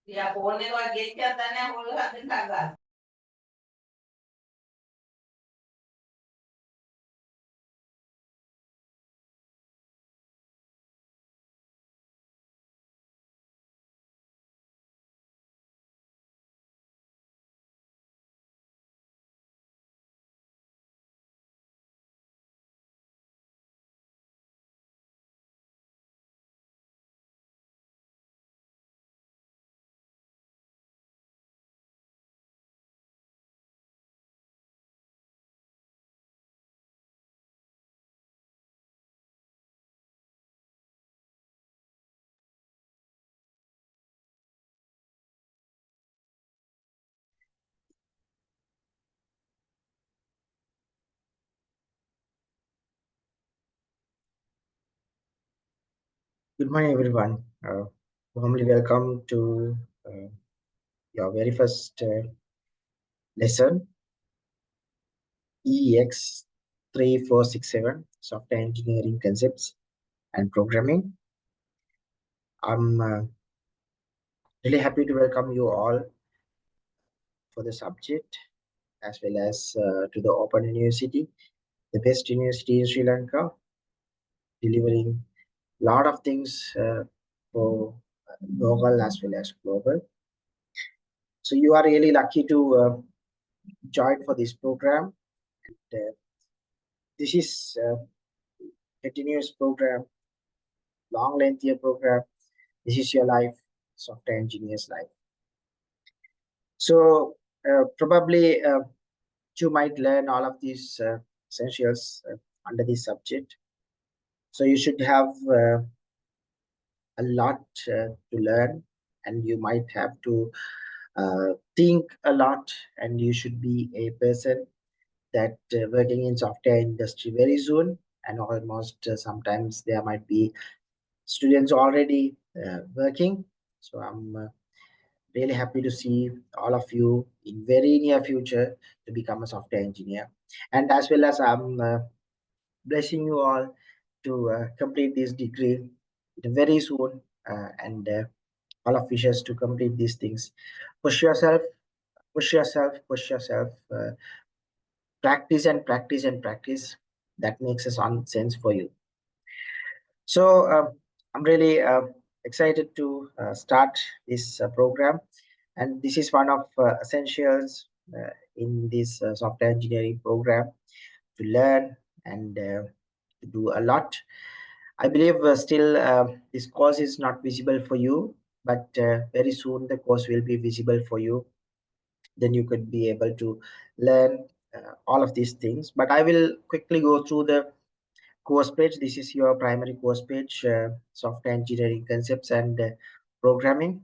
Ya, phone ko gate ka tane hulu hatin tagal. Good morning, everyone. Warmly welcome to your very first lesson, EX 3467, Software Engineering Concepts and Programming. I'm really happy to welcome you all for the subject, as well as to the Open University, the best university in Sri Lanka, delivering a lot of things for local as well as global. So you are really lucky to join for this program. And, this is continuous program, long lengthier program. This is your life, software engineer's life. So probably you might learn all of these essentials under this subject. So you should have a lot to learn, and you might have to think a lot, and you should be a person that working in software industry very soon. And almost sometimes there might be students already working. So I'm really happy to see all of you in very near future to become a software engineer. And as well as I'm blessing you all to complete this degree very soon, and all of wishes to complete these things. Push yourself, push yourself, push yourself. Practice and practice and practice. That makes a sense for you. So I'm really excited to start this program, and this is one of essentials in this software engineering program to learn and to do a lot. I believe still this course is not visible for you, but very soon the course will be visible for you. Then you could be able to learn all of these things. But I will quickly go through the course page. This is your primary course page, software engineering concepts and programming.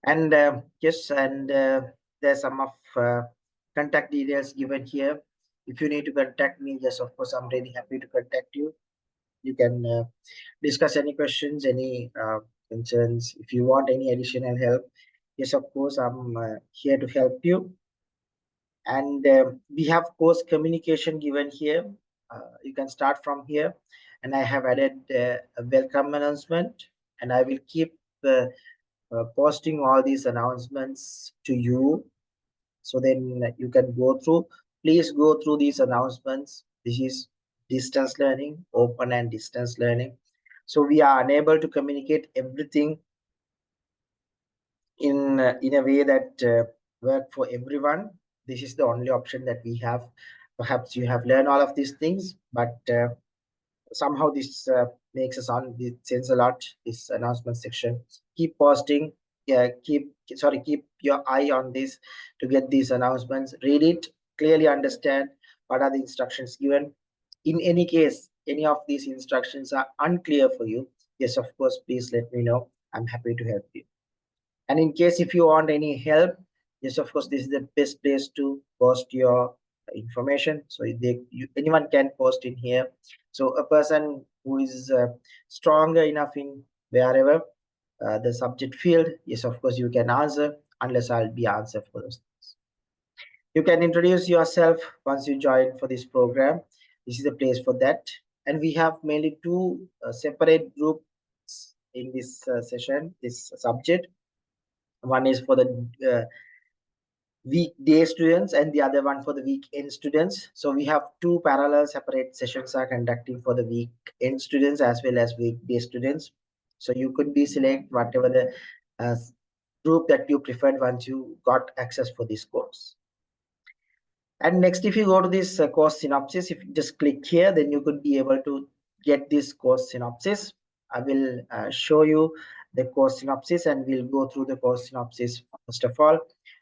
And yes, and there's some of contact details given here. If you need to contact me, yes, of course, I'm really happy to contact you. You can discuss any questions, any concerns. If you want any additional help, yes, of course, I'm here to help you. And we have course communication given here. You can start from here, and I have added a welcome announcement, and I will keep posting all these announcements to you, so then you can go through. Please go through these announcements. This is distance learning, open and distance learning, so we are unable to communicate everything in a way that work for everyone. This is the only option that we have. Perhaps you have learned all of these things, but somehow this makes us on it sends a lot, this announcement section. Keep posting. Yeah, keep your eye on this to get these announcements. Read it clearly, understand what are the instructions given. In any case, any of these instructions are unclear for you, yes, of course, please let me know. I'm happy to help you. And in case if you want any help, yes, of course, this is the best place to post your information. So anyone can post in here. So a person who is stronger enough in wherever the subject field, yes, of course, you can answer, unless I'll be answer for those things. You can introduce yourself once you join for this program. This is the place for that. and we have mainly two separate groups in this session, this subject. One is for the weekday students and the other one for the weekend students. So we have two parallel separate sessions are conducting for the weekend students as well as weekday students. So you could be select whatever the group that you preferred once you got access for this course. And next, if you go to this course synopsis, if you just click here, then you could be able to get this course synopsis. I will show you the course synopsis, and we'll go through the course synopsis first of all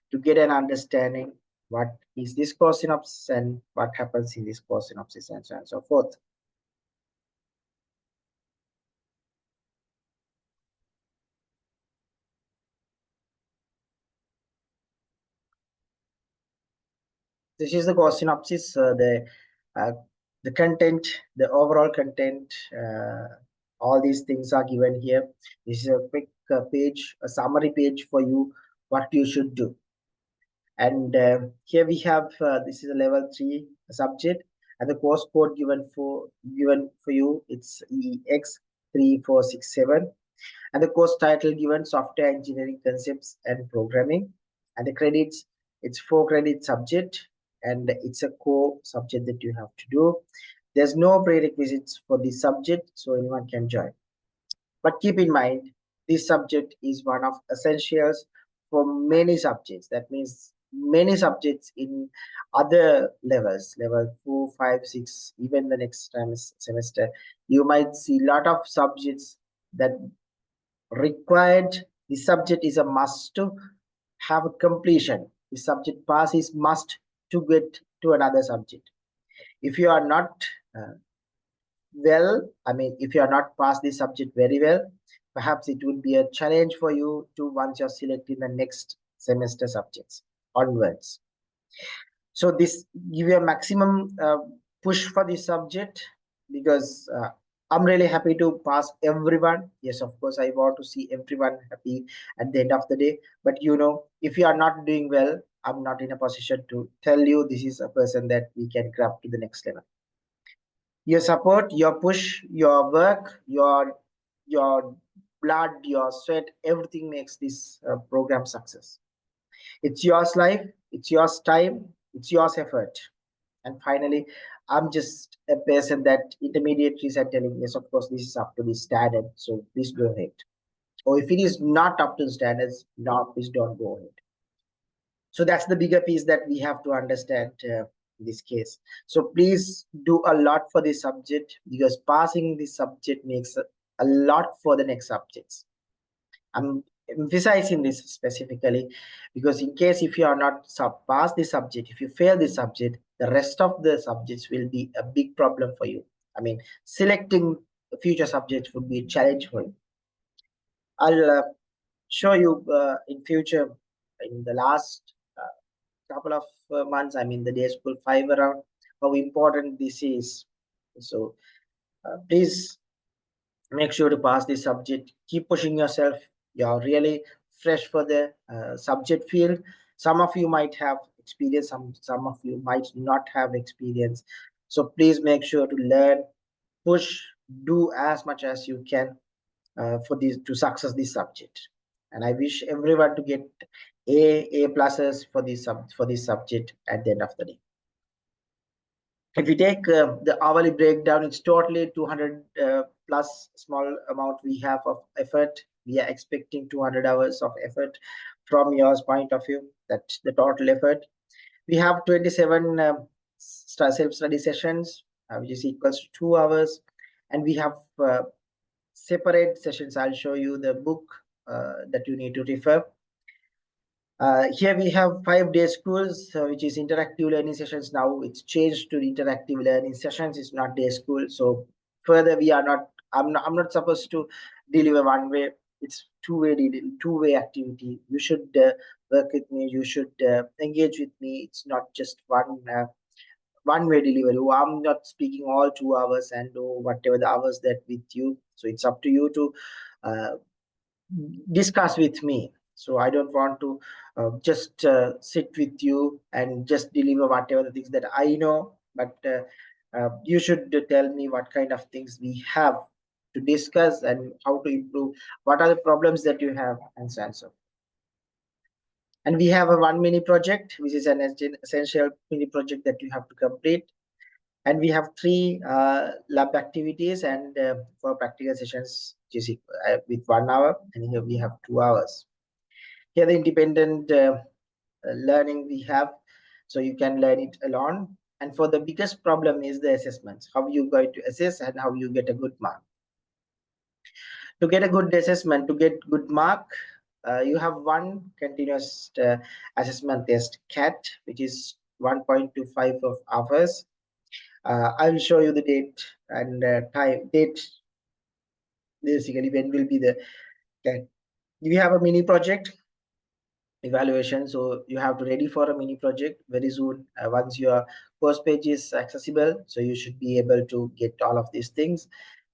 to get an understanding what is this course synopsis and what happens in this course synopsis and so on and so forth. This is the course synopsis, the content, the overall content, all these things are given here. This is a quick page, a summary page for you, what you should do. And here we have, this is a level 3 subject, and the course code given for you, it's EX3467, and the course title given software engineering concepts and programming, and the credits, it's 4 credit subject, and it's a core subject that you have to do. There's no prerequisites for this subject, so anyone can join. But keep in mind, this subject is one of essentials for many subjects. That means many subjects in other levels, level 4, 5, 6, even the next semester, you might see a lot of subjects that required. The subject is a must to have a completion. The subject pass is must to get to another subject. If you are not if you are not past this subject very well, perhaps it would be a challenge for you to once you're selecting the next semester subjects onwards. So this give you a maximum push for this subject, because I'm really happy to pass everyone. Yes, of course, I want to see everyone happy at the end of the day. But if you are not doing well, I'm not in a position to tell you this is a person that we can grab to the next level. Your support, your push, your work, your blood, your sweat, everything makes this program success. It's yours life, it's yours time, it's yours effort. And finally, I'm just a person that intermediaries are telling, yes, of course, this is up to the standard, so please go ahead. Or if it is not up to the standards, no, please don't go ahead. So that's the bigger piece that we have to understand in this case. So please do a lot for this subject, because passing this subject makes a lot for the next subjects. I'm emphasizing this specifically because in case if you are not pass this subject, if you fail this subject, the rest of the subjects will be a big problem for you. I mean, selecting future subjects would be a challenge for you. I'll show you in future, in the last couple of months, I mean the day school 5 around, how important this is. So please make sure to pass this subject. Keep pushing yourself. You're really fresh for the subject field. Some of you might have experience, some of you might not have experience. So please make sure to learn, push, do as much as you can for this to success this subject. And I wish everyone to get A pluses for this subject at the end of the day. If you take the hourly breakdown, it's totally 200 plus small amount we have of effort. We are expecting 200 hours of effort from your point of view. That's the total effort. We have 27 self-study sessions, which is equals to 2 hours. And we have separate sessions. I'll show you the book that you need to refer. Here we have 5-day schools, which is interactive learning sessions. Now it's changed to interactive learning sessions. It's not day school. So further, I'm not supposed to deliver one way. It's two-way activity. You should work with me. You should engage with me. It's not just one-way delivery. I'm not speaking all 2 hours and whatever the hours that with you. So it's up to you to discuss with me. So I don't want to just sit with you and just deliver whatever the things that I know, but you should tell me what kind of things we have to discuss and how to improve, what are the problems that you have, and so on. So, and we have a one mini project, which is an essential mini project that you have to complete. And we have three lab activities and 4 practical sessions, which is with 1 hour, and here we have 2 hours. Here the independent learning we have, so you can learn it alone. And for the biggest problem is the assessments, how you going to assess and how you get a good mark. To get a good assessment, to get good mark, you have one continuous assessment test, CAT, which is 1.25 of hours. I will show you the date and date, basically when will be the CAT. We have a mini project evaluation, so you have to ready for a mini project very soon. Once your course page is accessible, so you should be able to get all of these things.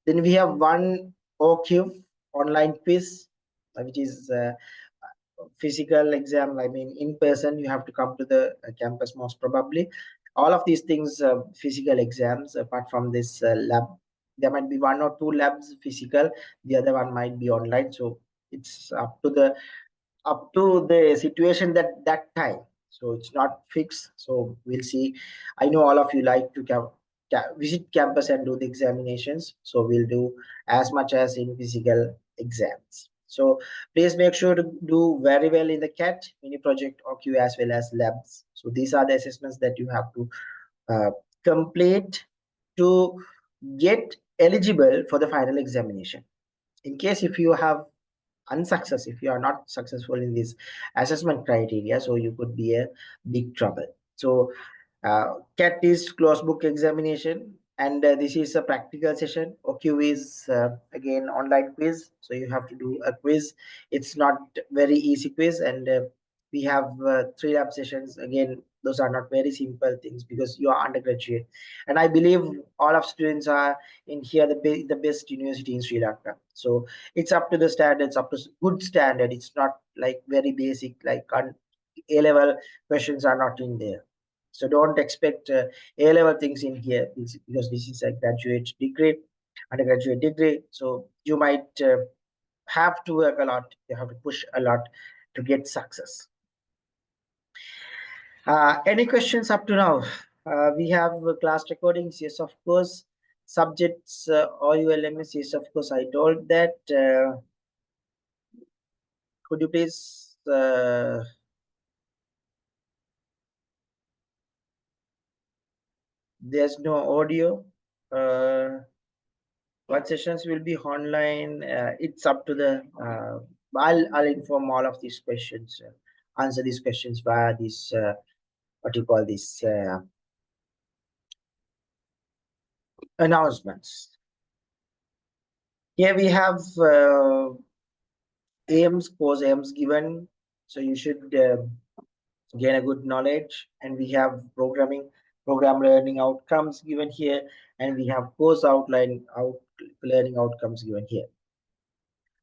Then we have one OQ online quiz, which is physical exam. I mean, in person, you have to come to the campus most probably. All of these things, physical exams. Apart from this lab, there might be 1 or 2 labs physical. The other one might be online. So it's up to the situation that time, so it's not fixed. So we'll see. I know all of you like to visit campus and do the examinations, so we'll do as much as in physical exams. So please make sure to do very well in the CAT mini project OQ as well as labs. So these are the assessments that you have to complete to get eligible for the final examination. In case if you have unsuccess, if you are not successful in this assessment criteria, so you could be a big trouble. So CAT is closed book examination, and this is a practical session. OQ is again online quiz, so you have to do a quiz. It's not very easy quiz, and we have 3 lab sessions. Again, those are not very simple things because you are undergraduate, and I believe all of students are in here the best university in Sri Lanka. So it's up to the standards, up to good standard. It's not like very basic, like A-level questions are not in there. So don't expect A-level things in here because this is a graduate degree, undergraduate degree. So you might have to work a lot. You have to push a lot to get success. Any questions up to now? We have class recordings. Yes, of course. Subjects OULMS. Yes, of course. I told that. Could you please there's no audio. What sessions will be online? It's up to the I'll inform all of these questions, answer these questions via this what you call this announcements. Here we have course aims given, so you should gain a good knowledge. And we have program learning outcomes given here, and we have course learning outcomes given here.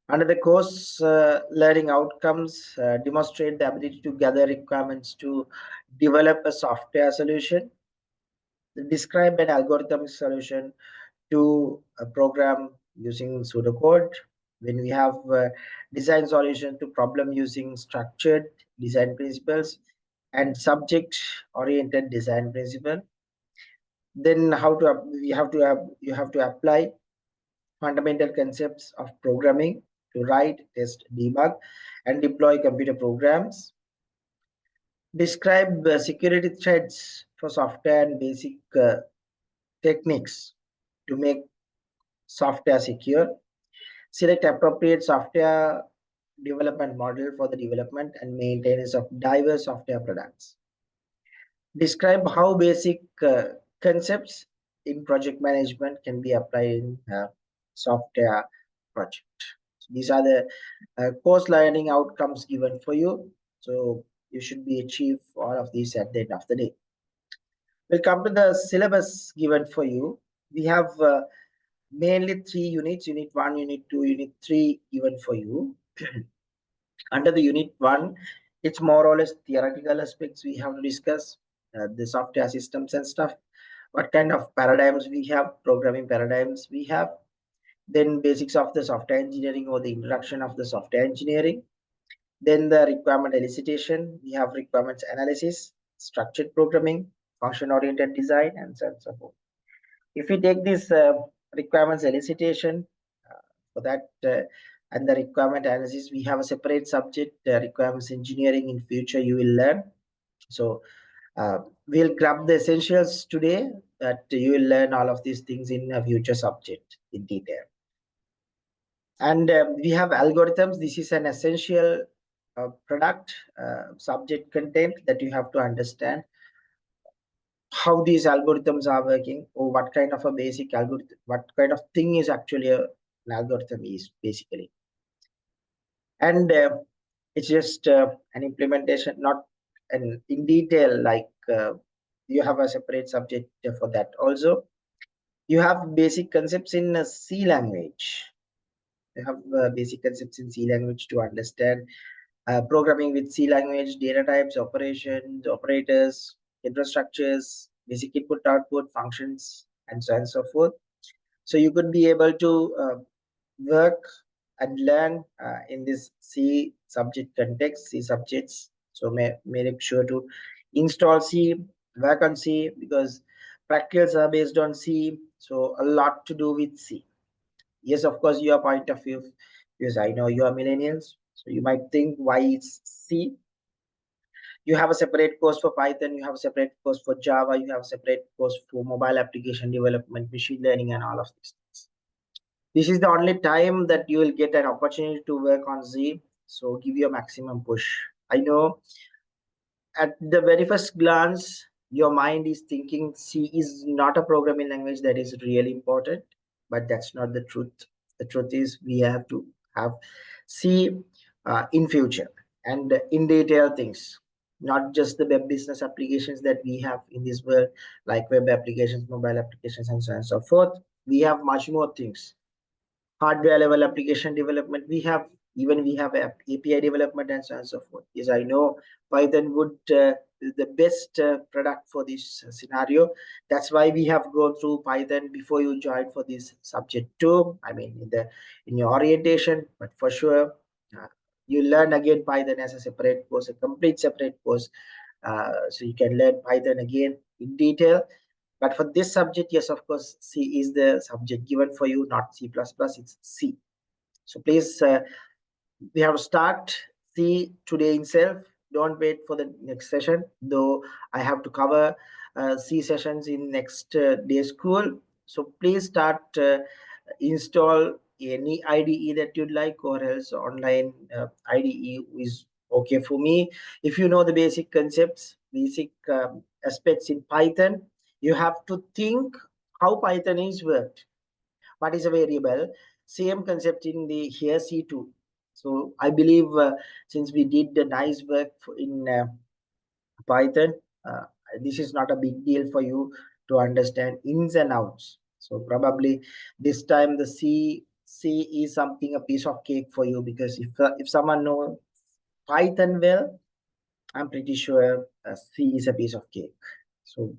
Under the course learning outcomes, demonstrate the ability to gather requirements to develop a software solution, describe an algorithmic solution to a program using pseudocode. When we have design solution to problem using structured design principles and subject-oriented design principle. Then you have to apply fundamental concepts of programming to write, test, debug, and deploy computer programs. Describe security threats for software and basic techniques to make software secure. Select appropriate software development model for the development and maintenance of diverse software products. Describe how basic concepts in project management can be applied in software project. So these are the course learning outcomes given for you. So you should be achieve all of these at the end of the day. We'll come to the syllabus given for you. We have mainly 3 units, unit 1, unit 2, unit 3 given for you. Under the unit 1, it's more or less theoretical aspects we have to discuss, the software systems and stuff. what kind of paradigms we have, programming paradigms we have, then basics of the software engineering or the introduction of the software engineering, then the requirement elicitation, we have requirements analysis, structured programming, function-oriented design, and so on and so forth. If we take this requirements elicitation, for that and the requirement analysis, we have a separate subject, requirements engineering. In future you will learn. So we'll grab the essentials today, that you will learn all of these things in a future subject in detail. And we have algorithms. This is an essential product subject content that you have to understand how these algorithms are working, or what kind of a basic algorithm, what kind of thing is actually an algorithm is basically. And it's just an implementation, not in detail, like you have a separate subject for that. Also, you have basic concepts in C language. You have basic concepts in C language to understand programming with C language, data types, operations, operators, infrastructures, basic input output functions, and so on and so forth. So you could be able to work and learn in this C subject context, C subjects. So make sure to install C, work on C, because practicals are based on C. So a lot to do with C. Yes, of course, your point of view, because I know you are millennials, so you might think, why it's C? You have a separate course for Python, you have a separate course for Java, you have a separate course for mobile application development, machine learning, and all of these things. This is the only time that you will get an opportunity to work on Z. So give your maximum push. I know at the very first glance, your mind is thinking C is not a programming language that is really important, but that's not the truth. The truth is we have to have C in future and in detail things, not just the web business applications that we have in this world, like web applications, mobile applications, and so on and so forth. We have much more things. Hardware level application development, we have API development, and so on and so forth. Yes, I know Python would the best product for this scenario. That's why we have gone through Python before you join for this subject too. I mean, in your orientation, but for sure you learn again Python as a separate course, a complete separate course. So you can learn Python again in detail. But for this subject, yes, of course, C is the subject given for you, not C++, it's C. So please, we have to start C today itself. Don't wait for the next session, though I have to cover C sessions in next day school. So please start install any IDE that you'd like, or else online IDE is okay for me. If you know the basic concepts, basic aspects in Python, you have to think how Python is worked. What is a variable? Same concept in the here C2. So I believe since we did the nice work in Python, uh, this is not a big deal for you to understand ins and outs. So probably this time the C is something, a piece of cake for you, because if someone knows Python well, I'm pretty sure C is a piece of cake. So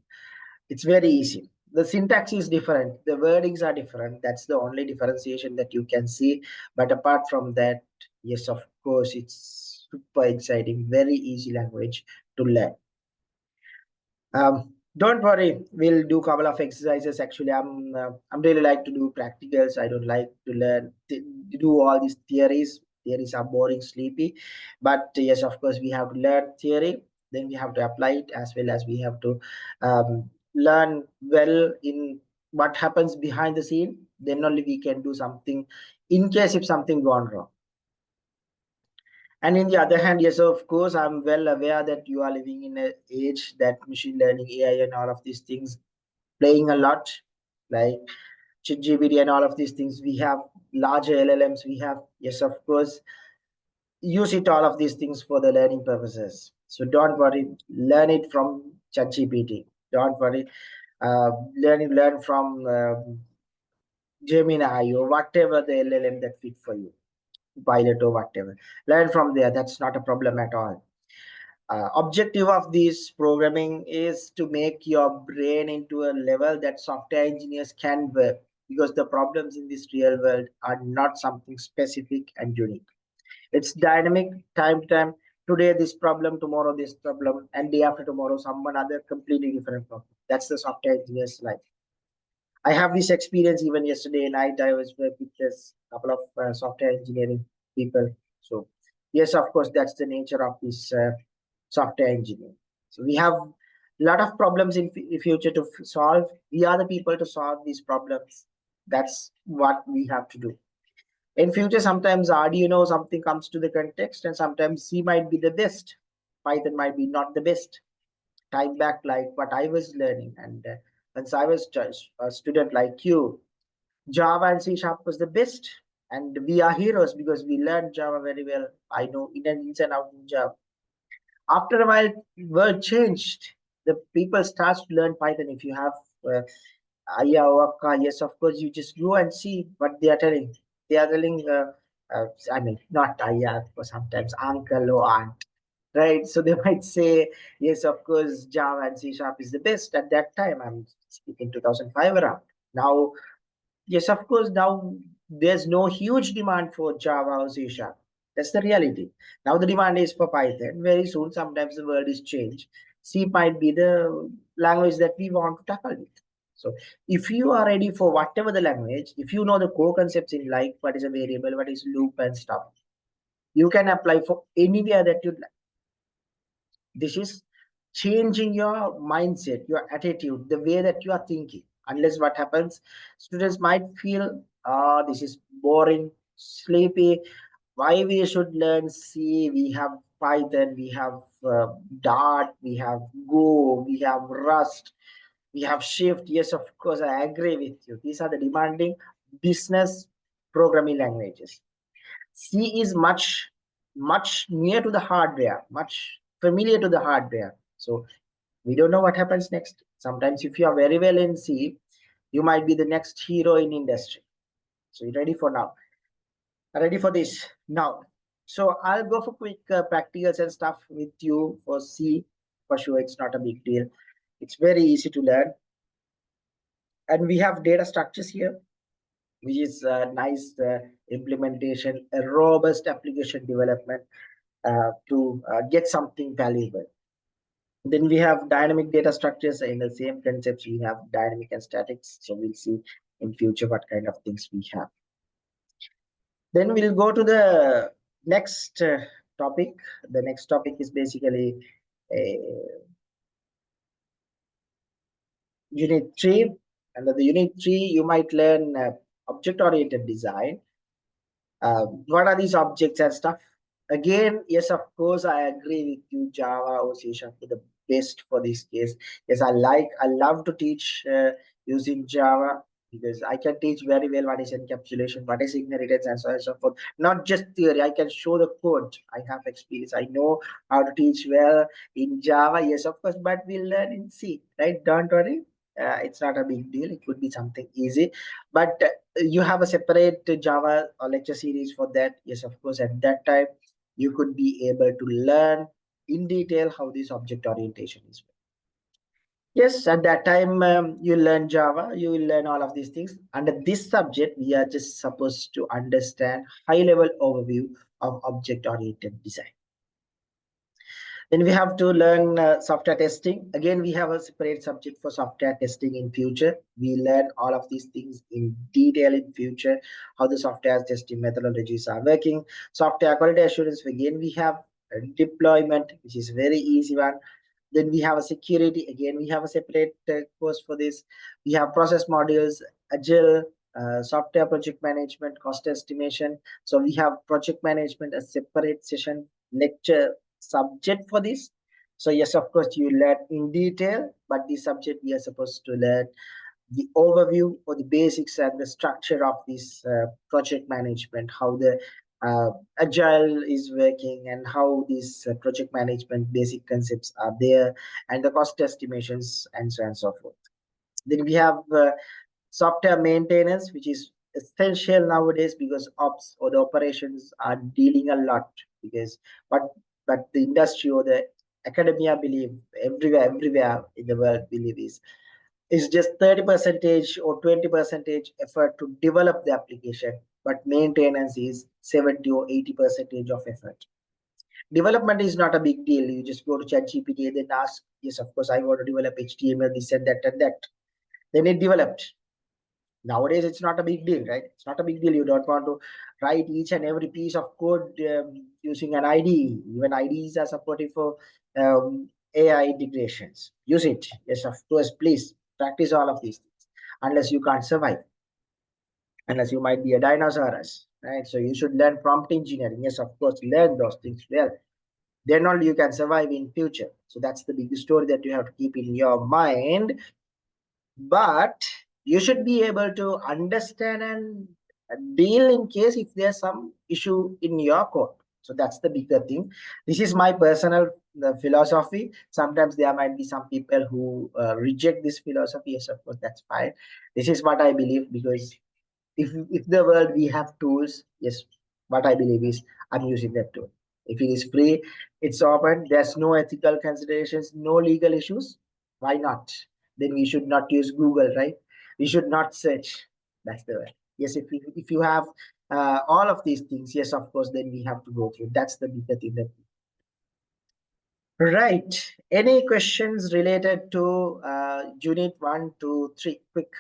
it's very easy. The syntax is different, the wordings are different. That's the only differentiation that you can see. But apart from that, yes, of course, it's super exciting, very easy language to learn. Don't worry, we'll do a couple of exercises. Actually, I'm really like to do practicals. I don't like to learn do all these theories. Theories are boring, sleepy. But yes, of course, we have to learn theory, then we have to apply it, as well as we have to learn well in what happens behind the scene. Then only we can do something in case if something gone wrong. And in the other hand, yes, of course, I'm well aware that you are living in an age that machine learning, AI, and all of these things playing a lot, like ChatGPT and all of these things. We have larger LLMs. We have, yes, of course, use it all of these things for the learning purposes. So don't worry, learn it from ChatGPT. Don't worry, learn from Gemini or whatever the LLM that fit for you, Pilot or whatever. Learn from there. That's not a problem at all. objective of this programming is to make your brain into a level that software engineers can work, because the problems in this real world are not something specific and unique. It's dynamic, time to time. Today this problem, tomorrow this problem, and day after tomorrow someone other completely different problem. That's the software engineer's life. I have this experience even yesterday night. I was with this couple of software engineering people. So yes, of course, that's the nature of this software engineering. So we have a lot of problems in future to solve. We are the people to solve these problems. That's what we have to do. In future, sometimes Arduino something comes to the context, and sometimes C might be the best. Python might be not the best. Time back, like what I was learning, and once I was a student like you, Java and C Sharp was the best, and we are heroes because we learned Java very well. I know ins and out in Java. After a while, world changed. The people start to learn Python. If you have Aya or Akka, yes, of course, you just go and see what they are telling. They are telling, I mean, not Aya, but sometimes uncle or aunt, right? So they might say, yes, of course, Java and C Sharp is the best at that time. I'm speaking 2005 around. Now, yes, of course, now there's no huge demand for Java or C Sharp. That's the reality. Now the demand is for Python. Very soon, sometimes the world is changed. C might be the language that we want to tackle with. So if you are ready for whatever the language, if you know the core concepts in like what is a variable, what is loop and stuff, you can apply for anywhere that you'd like. This is changing your mindset, your attitude, the way that you are thinking. Unless what happens, students might feel, this is boring, sleepy. Why we should learn C? We have Python, we have Dart, we have Go, we have Rust, we have Shift. Yes, of course, I agree with you. These are the demanding business programming languages. C is much near to the hardware, much familiar to the hardware. So we don't know what happens next. Sometimes if you are very well in C, you might be the next hero in industry. So you ready for now? Ready for this now? So I'll go for quick practicals and stuff with you for C. For sure, it's not a big deal. It's very easy to learn. And we have data structures here, which is a nice implementation, a robust application development to get something valuable. Then we have dynamic data structures. In the same concepts, we have dynamic and statics. So we'll see in future what kind of things we have. Then we'll go to the next topic. The next topic is basically unit 3. Under the unit 3, you might learn object-oriented design. What are these objects and stuff? Again, yes, of course, I agree with you. Java or C# are the best for this case. Yes, I love to teach using Java, because I can teach very well what is encapsulation, what is inheritance, and so on and so forth. Not just theory, I can show the code. I have experience. I know how to teach well in Java, yes, of course, but we'll learn in C, right? Don't worry. It's not a big deal. It could be something easy, but you have a separate Java lecture series for that. Yes, of course, at that time, you could be able to learn in detail how this object orientation is. Yes, at that time, you learn Java, you will learn all of these things. Under this subject, we are just supposed to understand high-level overview of object-oriented design. Then we have to learn software testing. Again, we have a separate subject for software testing in future. We learn all of these things in detail in future, how the software testing methodologies are working. Software quality assurance, again, we have deployment, which is very easy one. Then we have a security. Again, we have a separate course for this. We have process modules, agile, software project management, cost estimation. So we have project management, a separate session lecture subject for this. So yes, of course, you learn in detail, but this subject we are supposed to learn the overview or the basics and the structure of this project management, how the agile is working, and how these project management basic concepts are there, and the cost estimations, and so on and so forth. Then we have software maintenance, which is essential nowadays, because ops or the operations are dealing a lot, because but the industry or the academia believe, everywhere in the world believe is just 30 percentage or 20 percentage effort to develop the application, but maintenance is 70 or 80 percentage of effort. Development is not a big deal. You just go to ChatGPT, then ask, yes, of course, I want to develop HTML, this and that and that. Then it developed. Nowadays, it's not a big deal, right? It's not a big deal. You don't want to write each and every piece of code using an IDE. Even IDEs are supportive for AI integrations. Use it. Yes, of course, please practice all of these things. Unless you can't survive, unless you might be a dinosaurus, right? So you should learn prompt engineering. Yes, of course, learn those things well. Then only you can survive in future. So that's the big story that you have to keep in your mind. But you should be able to understand and deal in case if there's some issue in your code. So that's the bigger thing. This is my personal philosophy. Sometimes there might be some people who reject this philosophy. Yes, of course, that's fine. This is what I believe, because if the world we have tools, yes, what I believe is I'm using that tool. If it is free, it's open, there's no ethical considerations, no legal issues, why not? Then we should not use Google, right? We should not search. That's the way. Yes, if you have all of these things, yes, of course, then we have to go through. That's the bigger thing. Right. Any questions related to unit 1, 2, 3? Quick.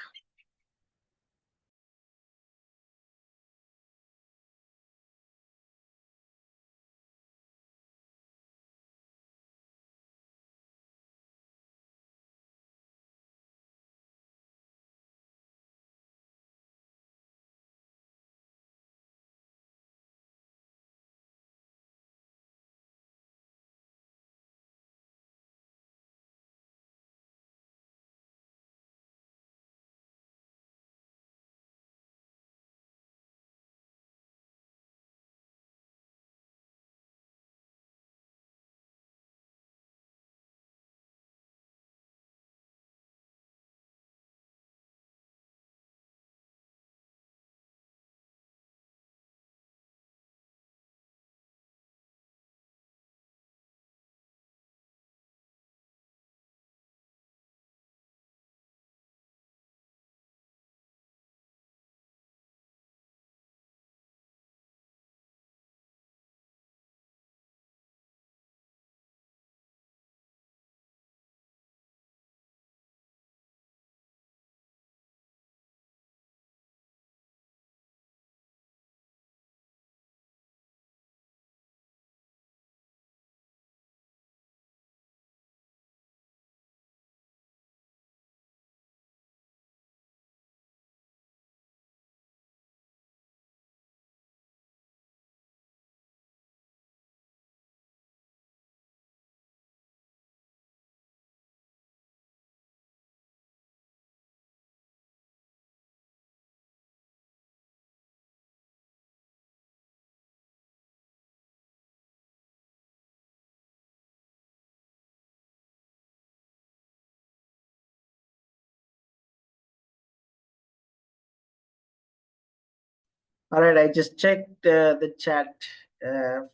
All right, I just checked the chat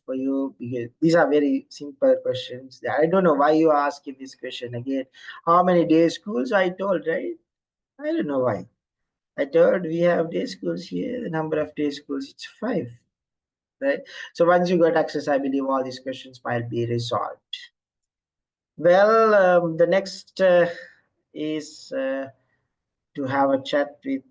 for you, because these are very simple questions. I don't know why you are asking this question again. How many day schools? I told, right? I don't know why. I told we have day schools here. The number of day schools, it's 5, right? So once you got access, I believe all these questions might be resolved. Well, the next is to have a chat with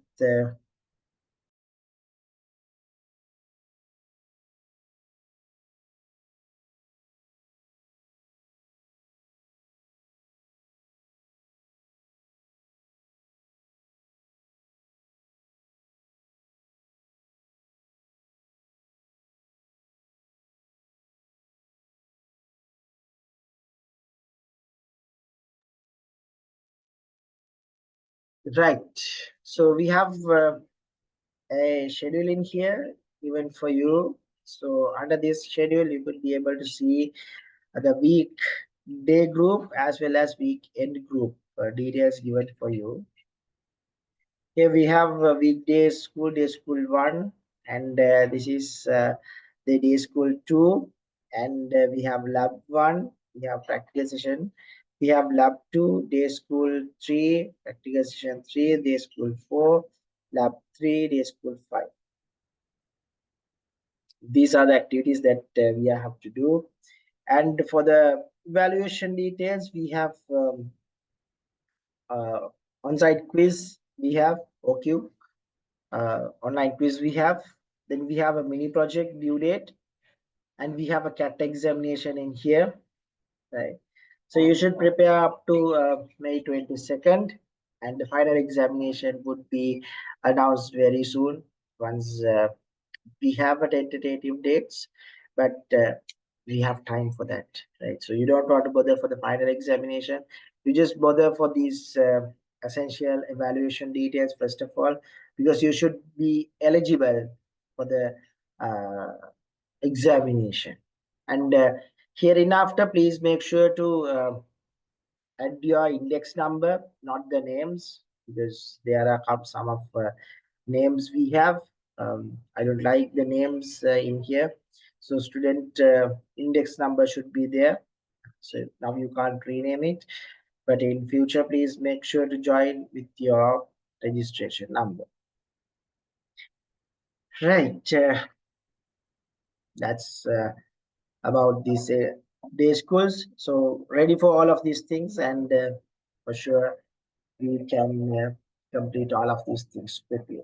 right. So we have a schedule in here even for you. So under this schedule, you could be able to see the week day group as well as week end group details given for you. Here we have weekdays school, day school 1, and this is the day school 2, and we have lab 1, we have practical session. We have lab 2, day school 3, practical session 3, day school 4, lab 3, day school 5. These are the activities that we have to do. And for the evaluation details, we have on-site quiz, we have OQ, online quiz we have, then we have a mini project due date, and we have a CAT examination in here, right? So you should prepare up to May 22nd, and the final examination would be announced very soon once we have a tentative dates, but we have time for that, right? So you don't want to bother for the final examination. You just bother for these essential evaluation details first of all, because you should be eligible for the examination. And hereinafter, please make sure to add your index number, not the names, because there are some of names we have. I don't like the names in here. So student index number should be there. So now you can't rename it, but in future, please make sure to join with your registration number. Right. That's about these day schools. So ready for all of these things, and for sure we can complete all of these things quickly.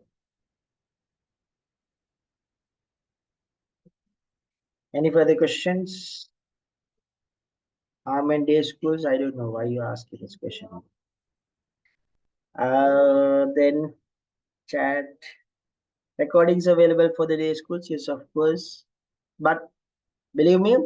Any further questions? In day schools, I don't know why you asking this question. Then chat recordings available for the day schools, yes, of course. But believe me,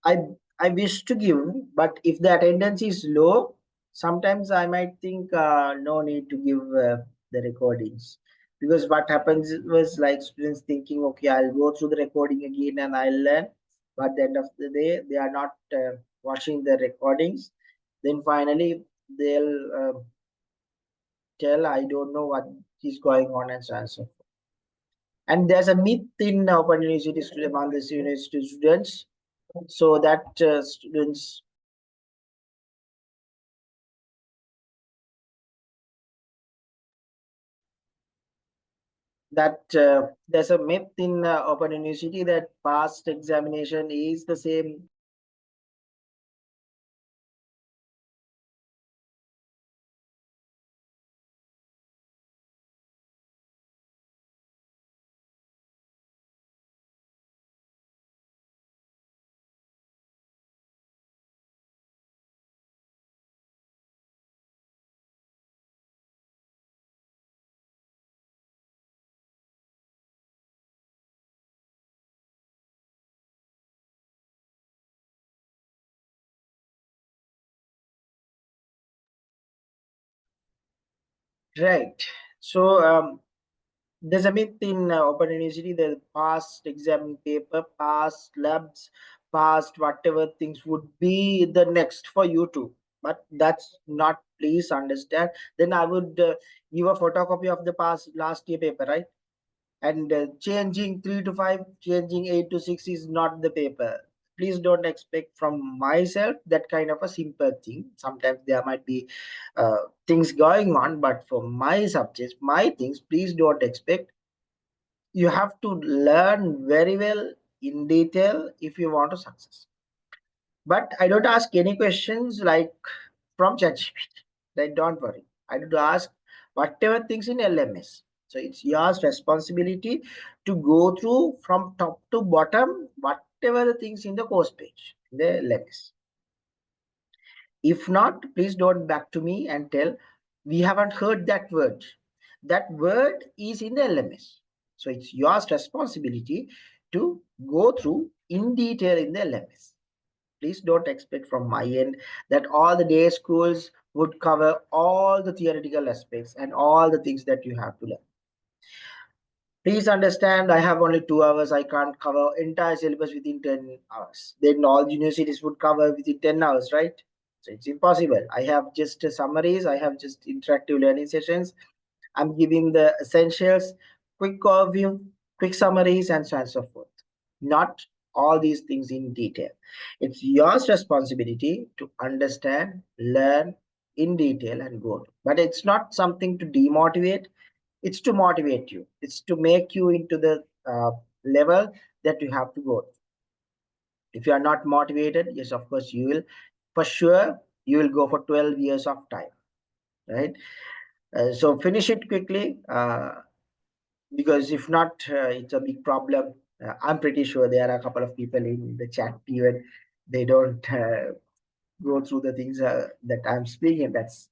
I I wish to give, but if the attendance is low, sometimes I might think no need to give the recordings, because what happens was like students thinking, okay, I'll go through the recording again and I'll learn, but at the end of the day they are not watching the recordings. Then finally they'll tell, I don't know what is going on, and so on and so forth. And there's a myth in Open University students, among the university students, so that students that there's a myth in Open University that past examination is the same. Right. So there's a myth in Open University that past exam paper, past labs, past whatever things would be the next for you too. But that's not, please understand. Then I would give a photocopy of the past last year paper, right? And changing 3 to 5, changing 8 to 6 is not the paper. Please don't expect from myself that kind of a simple thing. Sometimes there might be things going on, but for my subjects, my things, please don't expect. You have to learn very well in detail if you want to success. But I don't ask any questions like from ChatGPT. Right? Don't worry. I do ask whatever things in LMS. So it's your responsibility to go through from top to bottom whatever the things in the course page, the LMS. If not, please don't back to me and tell we haven't heard that word. That word is in the LMS. So it's your responsibility to go through in detail in the LMS. Please don't expect from my end that all the day schools would cover all the theoretical aspects and all the things that you have to learn. Please understand, I have only 2 hours. I can't cover entire syllabus within 10 hours. Then all universities would cover within 10 hours, right? So it's impossible. I have just summaries. I have just interactive learning sessions. I'm giving the essentials, quick overview, quick summaries, and so on and so forth. Not all these things in detail. It's your responsibility to understand, learn in detail and go to. But it's not something to demotivate, it's to motivate you. It's to make you into the level that you have to go. If you are not motivated, yes, of course, you will, for sure, you will go for 12 years of time, right? So finish it quickly, because if not, it's a big problem. I'm pretty sure there are a couple of people in the chat, even they don't go through the things that I'm speaking. That's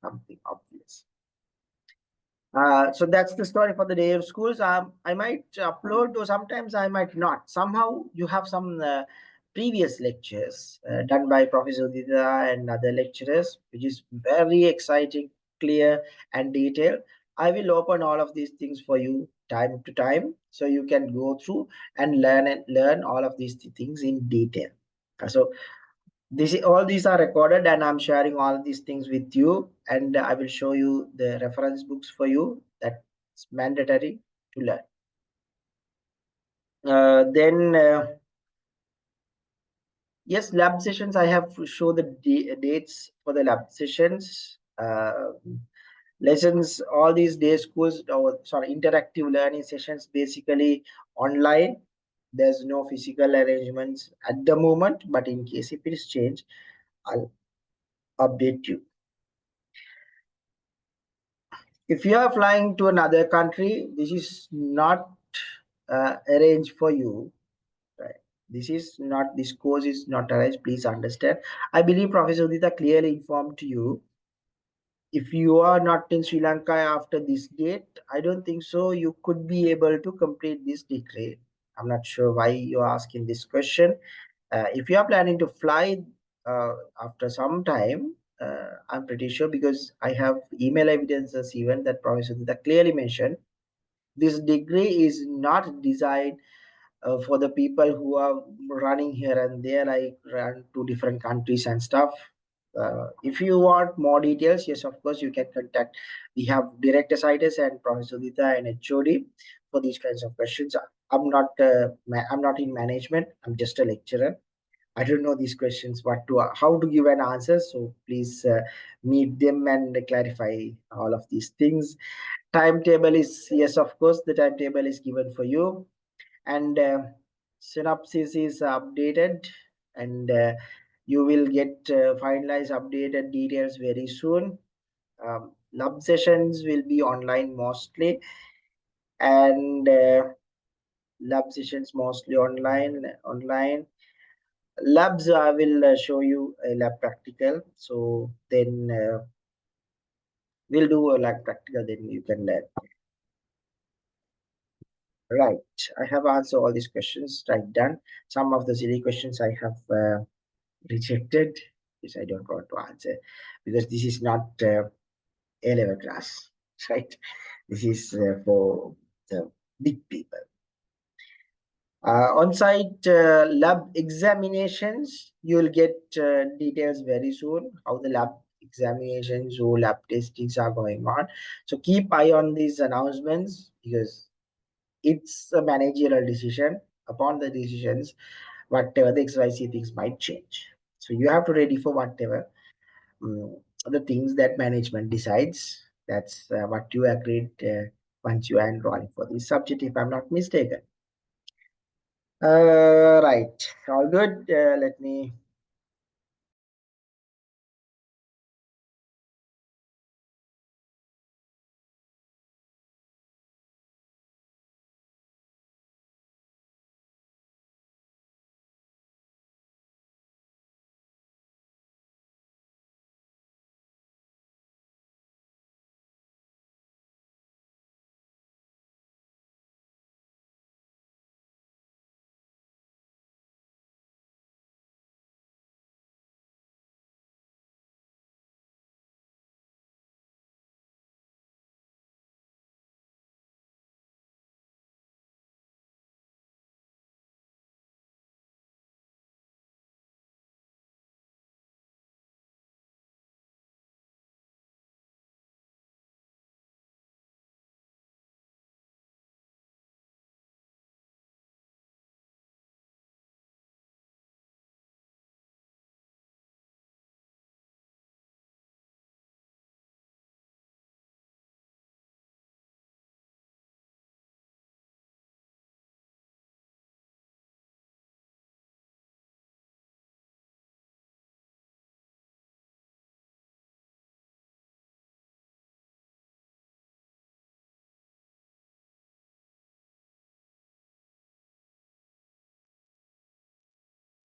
something obvious. So that's the story for the day of schools. I might upload, or sometimes I might not. Somehow you have some previous lectures done by Professor Dida and other lecturers, which is very exciting, clear, and detailed. I will open all of these things for you time to time, so you can go through and learn all of these things in detail. So all these are recorded, and I'm sharing all these things with you, and I will show you the reference books for you. That's mandatory to learn. Then yes, lab sessions, I have to show the dates for the lab sessions. Lessons, all these day schools, or sorry, interactive learning sessions, basically online. There's no physical arrangements at the moment, but in case if it is changed, I'll update you. If you are flying to another country, this is not arranged for you, right? This course is not arranged, please understand. I believe Professor Udita clearly informed to you. If you are not in Sri Lanka after this date, I don't think so you could be able to complete this degree. I'm not sure why you're asking this question. If you are planning to fly after some time, I'm pretty sure, because I have email evidences even that Professor Dutta clearly mentioned, this degree is not designed for the people who are running here and there, like run to different countries and stuff. If you want more details, yes, of course, you can contact. We have Director Citus and Professor Dita and HOD for these kinds of questions. I'm not in management. I'm just a lecturer. I don't know these questions, how to give an answer. So please meet them and clarify all of these things. Timetable is, yes, of course, the timetable is given for you, and synopsis is updated, and you will get finalized updated details very soon. Lab sessions will be online mostly, and lab sessions mostly online. Labs, I will show you a lab practical, so then we'll do a lab practical, then you can learn. Right, I have answered all these questions, right, done. Some of the silly questions I have rejected, which I don't want to answer, because this is not A-level class, right? This is for the big people. On-site lab examinations, you'll get details very soon, how the lab examinations or lab testings are going on. So keep eye on these announcements, because it's a managerial decision. Upon the decisions, whatever the XYZ things might change. So you have to ready for whatever the things that management decides. That's what you agreed once you are enrolling for this subject, if I'm not mistaken. Right, all good. Let me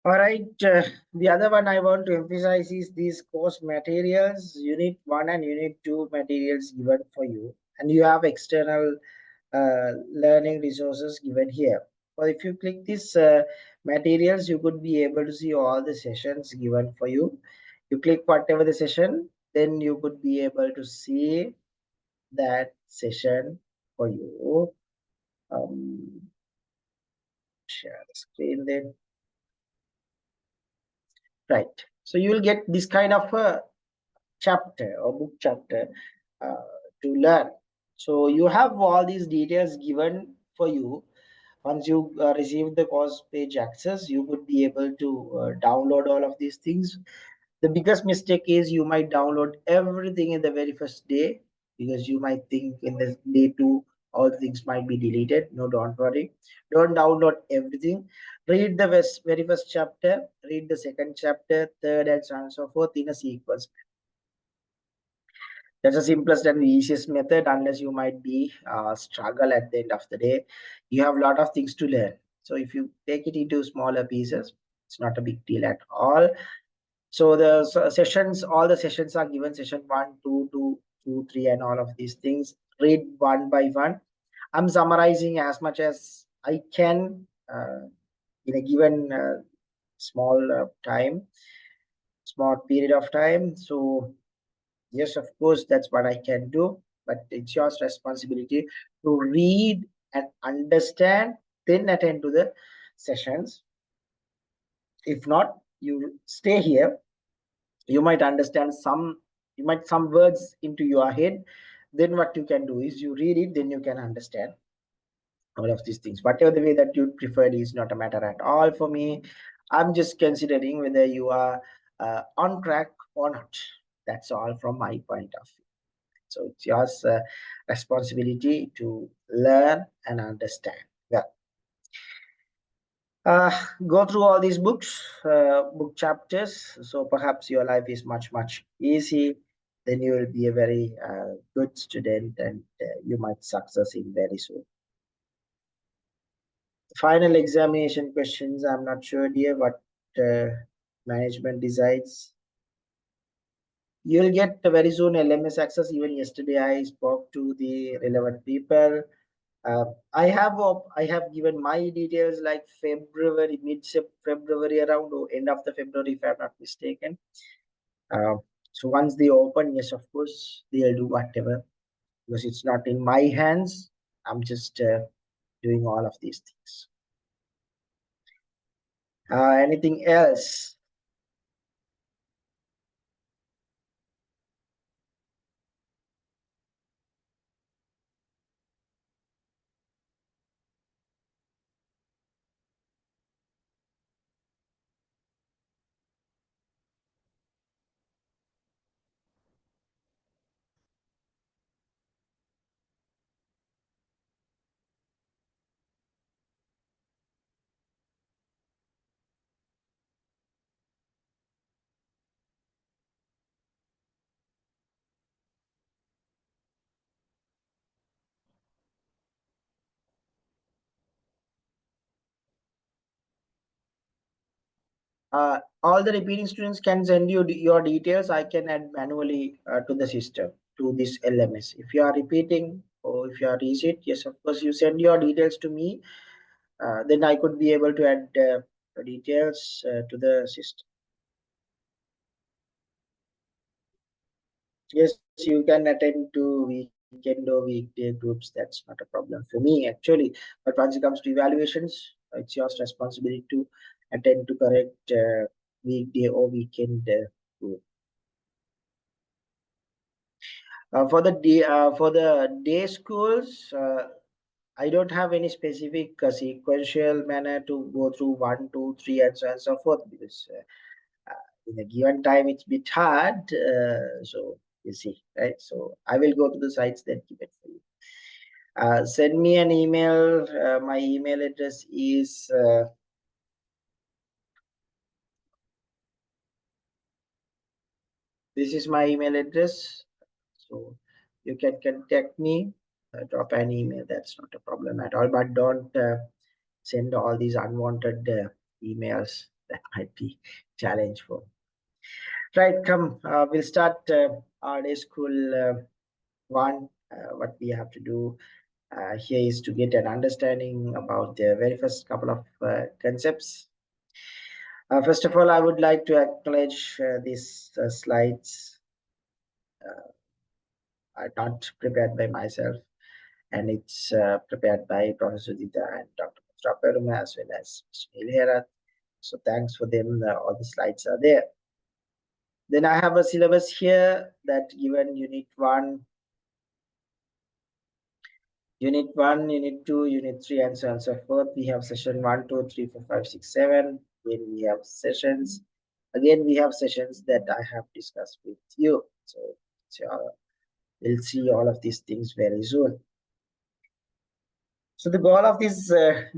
All right. The other one I want to emphasize is these course materials, Unit 1 and Unit 2 materials given for you. And you have external learning resources given here. Or if you click this materials, you could be able to see all the sessions given for you. You click whatever the session, then you could be able to see that session for you. Share the screen then. Right. So you will get this kind of a chapter or book chapter uh, to learn. So you have all these details given for you. Once you receive the course page access, you would be able to download all of these things. The biggest mistake is you might download everything in the very first day, because you might think in the day two all things might be deleted. No, don't worry. Don't download everything. Read the very first chapter, read the second chapter, third, and so on and so forth in a sequence. That's the simplest and the easiest method, unless you might be struggle at the end of the day. You have a lot of things to learn. So if you take it into smaller pieces, it's not a big deal at all. So the sessions, all the sessions are given: session 1, 2, 2, 2, 3, and all of these things. Read one by one. I'm summarizing as much as I can in a given small small period of time. So yes, of course, that's what I can do, but it's your responsibility to read and understand, then attend to the sessions. If not, you stay here. You might understand some, you might some words into your head. Then what you can do is you read it, then you can understand all of these things. Whatever the way that you prefer is not a matter at all for me. I'm just considering whether you are on track or not. That's all from my point of view. So it's your responsibility to learn and understand. Yeah. Go through all these books, book chapters. So perhaps your life is much easy. Then you will be a very good student, and you might success in very soon. Final examination questions. I'm not sure dear what uh, management decides. You'll get very soon LMS access. Even yesterday, I spoke to the relevant people. I have given my details like February, mid February, around or end of the February, if I'm not mistaken. Uh, so once they open, yes, of course, they'll do whatever, because it's not in my hands. I'm just doing all of these things. Anything else? All the repeating students can send you your details. I can add manually to the system, to this LMS. If you are repeating or if you are reset, yes, of course, you send your details to me. Then I could be able to add details to the system. Yes, you can attend to weekend or weekday groups. That's not a problem for me actually. But once it comes to evaluations, it's your responsibility to attend to correct weekday or weekend group. For the day schools, I don't have any specific sequential manner to go through 1, 2, 3, and so on and so forth, because in a given time it's a bit hard. So you see, right? So I will go to the sites that give it for you. Send me an email. My email address is this is my email address. So you can contact me, drop an email. That's not a problem at all. But don't send all these unwanted emails. that might be challenge for. Right, come, we'll start our day school one. What we have to do here is to get an understanding about the very first couple of concepts. First of all, I would like to acknowledge these slides are not prepared by myself, and it's prepared by Professor Dita and Dr. Perumal as well as Mr. Neil Herath. So thanks for them. All the slides are there. Then I have a syllabus here that given Unit 1, Unit 2, Unit 3, and so on and so forth. We have session 1, 2, 3, 4, 5, 6, 7. Then we have sessions. Again, we have sessions that I have discussed with you. So we'll see all of these things very soon. So the goal of this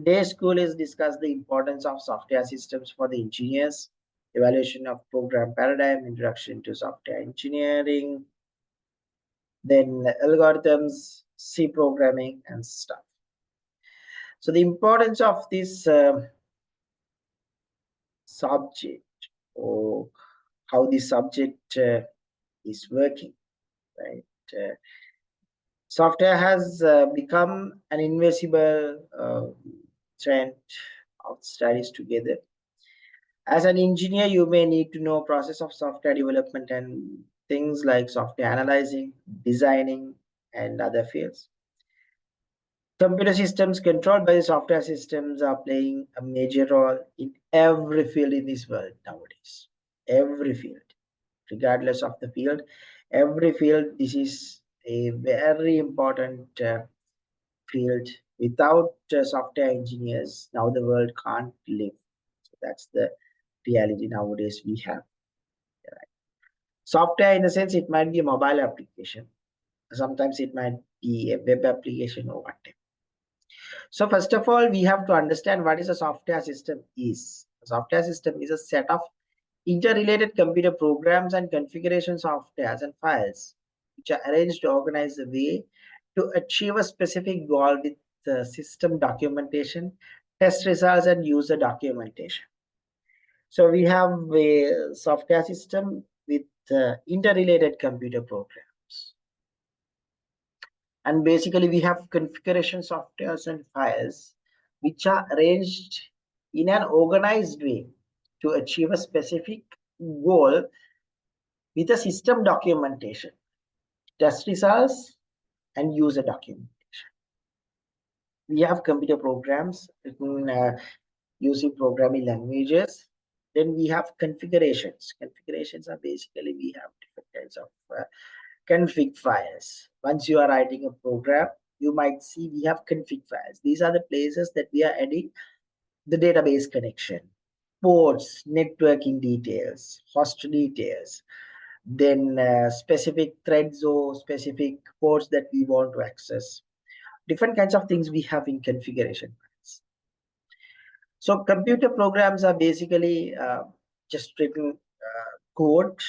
day school is discuss the importance of software systems for the engineers, evaluation of program paradigm, introduction to software engineering, then algorithms, C programming, and stuff. So the importance of this subject, or how the subject is working, right? Software has become an invisible trend of studies together. As an engineer, you may need to know process of software development and things like software analyzing, designing, and other fields. Computer systems controlled by the software systems are playing a major role in every field in this world nowadays. Every field, regardless of the field, every field, this is a very important field. Without software engineers, now the world can't live. So that's the reality nowadays we have. Right. Software, in a sense, it might be a mobile application. Sometimes it might be a web application or whatever. So first of all, we have to understand what is a software system is. A software system is a set of interrelated computer programs and configuration softwares and files which are arranged to organize the way to achieve a specific goal with system documentation, test results, and user documentation. So we have a software system with interrelated computer programs. And basically we have configuration softwares and files which are arranged in an organized way to achieve a specific goal with a system documentation, test results, and user documentation. We have computer programs written using programming languages. Then we have configurations. Configurations are basically we have different kinds of config files. Once you are writing a program, you might see we have config files. These are the places that we are adding the database connection, ports, networking details, host details, then specific threads or specific ports that we want to access. Different kinds of things we have in configuration files. So computer programs are basically just written code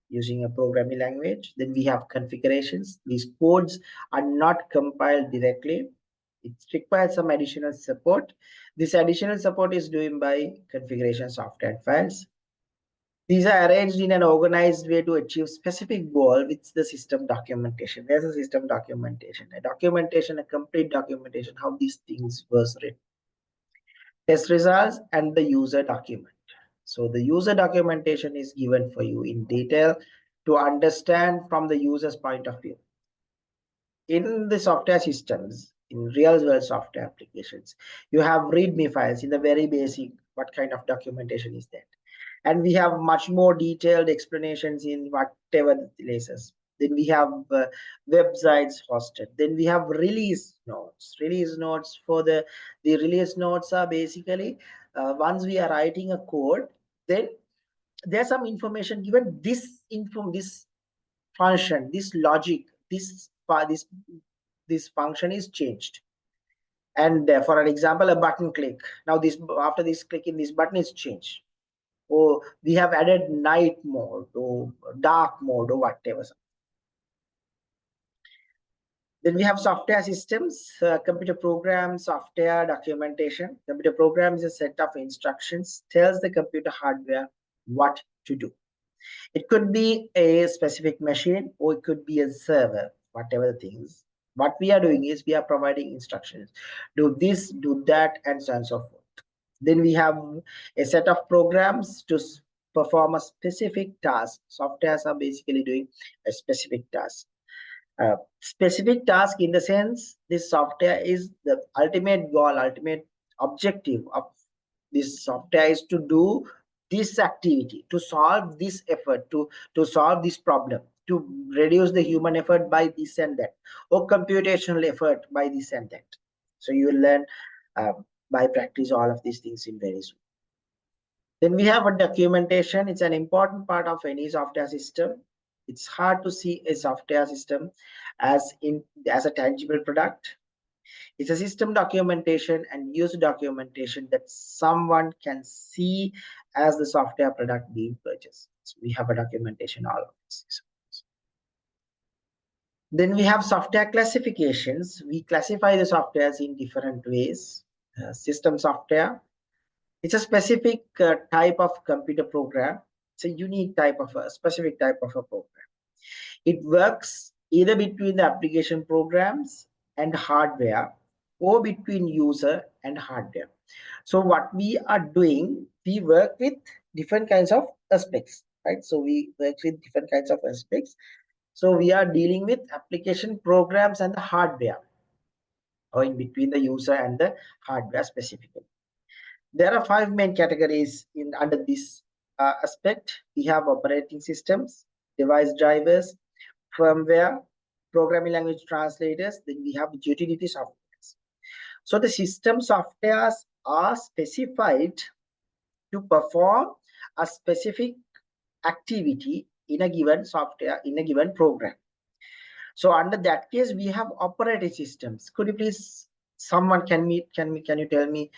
using a programming language. Then we have configurations. These codes are not compiled directly. It requires some additional support. This additional support is doing by configuration software files. These are arranged in an organized way to achieve specific goal with the system documentation. There's a system documentation, a complete documentation, how these things was written. Test results and the user document. So the user documentation is given for you in detail to understand from the user's point of view. In the software systems, in real world software applications, you have README files in the very basic, what kind of documentation is that? And we have much more detailed explanations in whatever the places. Then we have websites hosted. Then we have release notes. Release notes for the release notes are basically once we are writing a code, then there's some information given. This function, this logic, this function is changed. And for an example, a button click. Now this after this clicking, this button is changed. Or we have added night mode or dark mode or whatever. Then we have software systems, computer program, software, documentation. Computer program is a set of instructions, tells the computer hardware what to do. It could be a specific machine or it could be a server, whatever the things. What we are doing is we are providing instructions. Do this, do that, and so on and so forth. Then we have a set of programs to perform a specific task. Softwares are basically doing a specific task. Specific task in the sense this software is the ultimate goal, ultimate objective of this software is to do this activity, to solve this effort, to solve this problem, to reduce the human effort by this and that, or computational effort by this and that. So you will learn by practice all of these things in very soon. Then we have a documentation. It's an important part of any software system. It's hard to see a software system as a tangible product. It's a system documentation and use documentation that someone can see as the software product being purchased. So we have a documentation all of this. Then we have software classifications. We classify the softwares in different ways. System software. It's a specific type of computer program. It's a unique type of a specific type of a program. It works either between the application programs and hardware or between user and hardware. So what we are doing, we work with different kinds of aspects, right? So we work with different kinds of aspects. So we are dealing with application programs and the hardware, or in between the user and the hardware specifically. There are 5 main categories under this aspect. We have operating systems, device drivers, firmware, programming language translators. Then we have utility softwares. So the system softwares are specified to perform a specific activity in a given software, in a given program. So under that case, we have operating systems. Could you please, someone can you tell me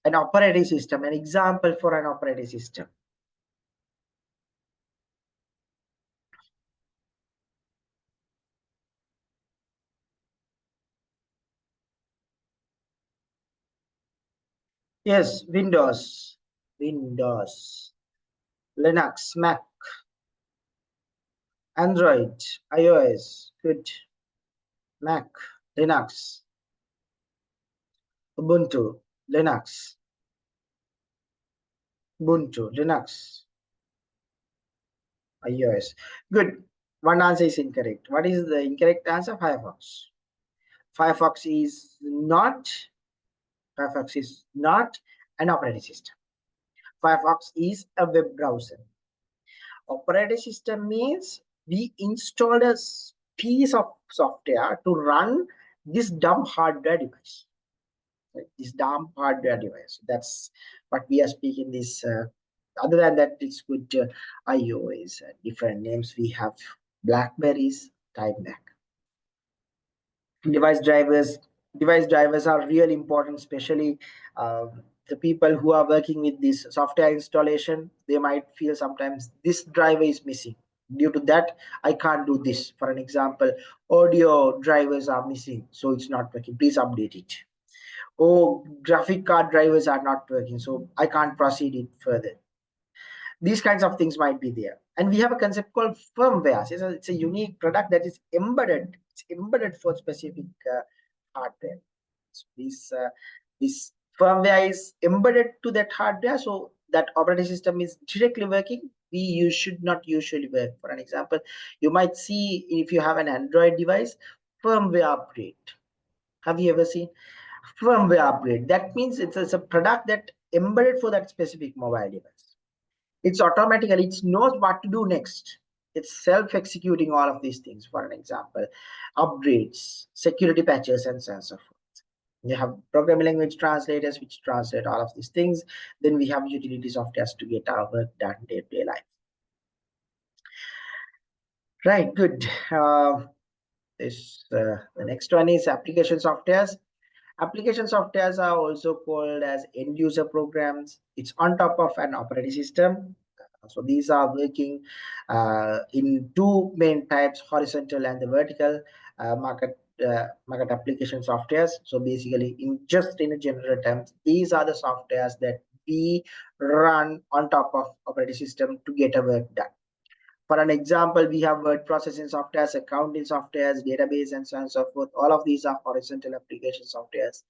an operating system, an example for an operating system? Yes, Windows, Linux, Mac, Android, iOS, good, Mac, Linux, Ubuntu, Linux, iOS. Good. One answer is incorrect. What is the incorrect answer? Firefox. Firefox is not an operating system. Firefox is a web browser. Operating system means we installed a piece of software to run this dumb hardware device. That's what we are speaking this. Other than that, it's good. iOS, different names. We have Blackberries, Type Mac. Device drivers are really important, especially the people who are working with this software installation. They might feel sometimes this driver is missing. Due to that, I can't do this. For an example, audio drivers are missing, so it's not working. Please update it. Or graphic card drivers are not working, so I can't proceed it further. These kinds of things might be there. And we have a concept called firmware. It's a unique product that is embedded. It's embedded for specific hardware. So this firmware is embedded to that hardware, so that operating system is directly working. You should not usually work. For an example, you might see if you have an Android device, firmware upgrade. Have you ever seen firmware upgrade? That means it's a product that embedded for that specific mobile device. It's automatically, it knows what to do next. It's self-executing all of these things. For an example, upgrades, security patches, and so on and so forth. You have programming language translators which translate all of these things. Then we have utility softwares to get our work done day-to-day life. Right, good. The next one is application softwares. Application softwares are also called as end user programs. It's on top of an operating system. So these are working in 2 main types, horizontal and the vertical. Market market application softwares. So basically, in a general terms, these are the softwares that we run on top of operating system to get our work done. For an example, we have word processing softwares, accounting softwares, database, and so on and so forth. All of these are horizontal application softwares.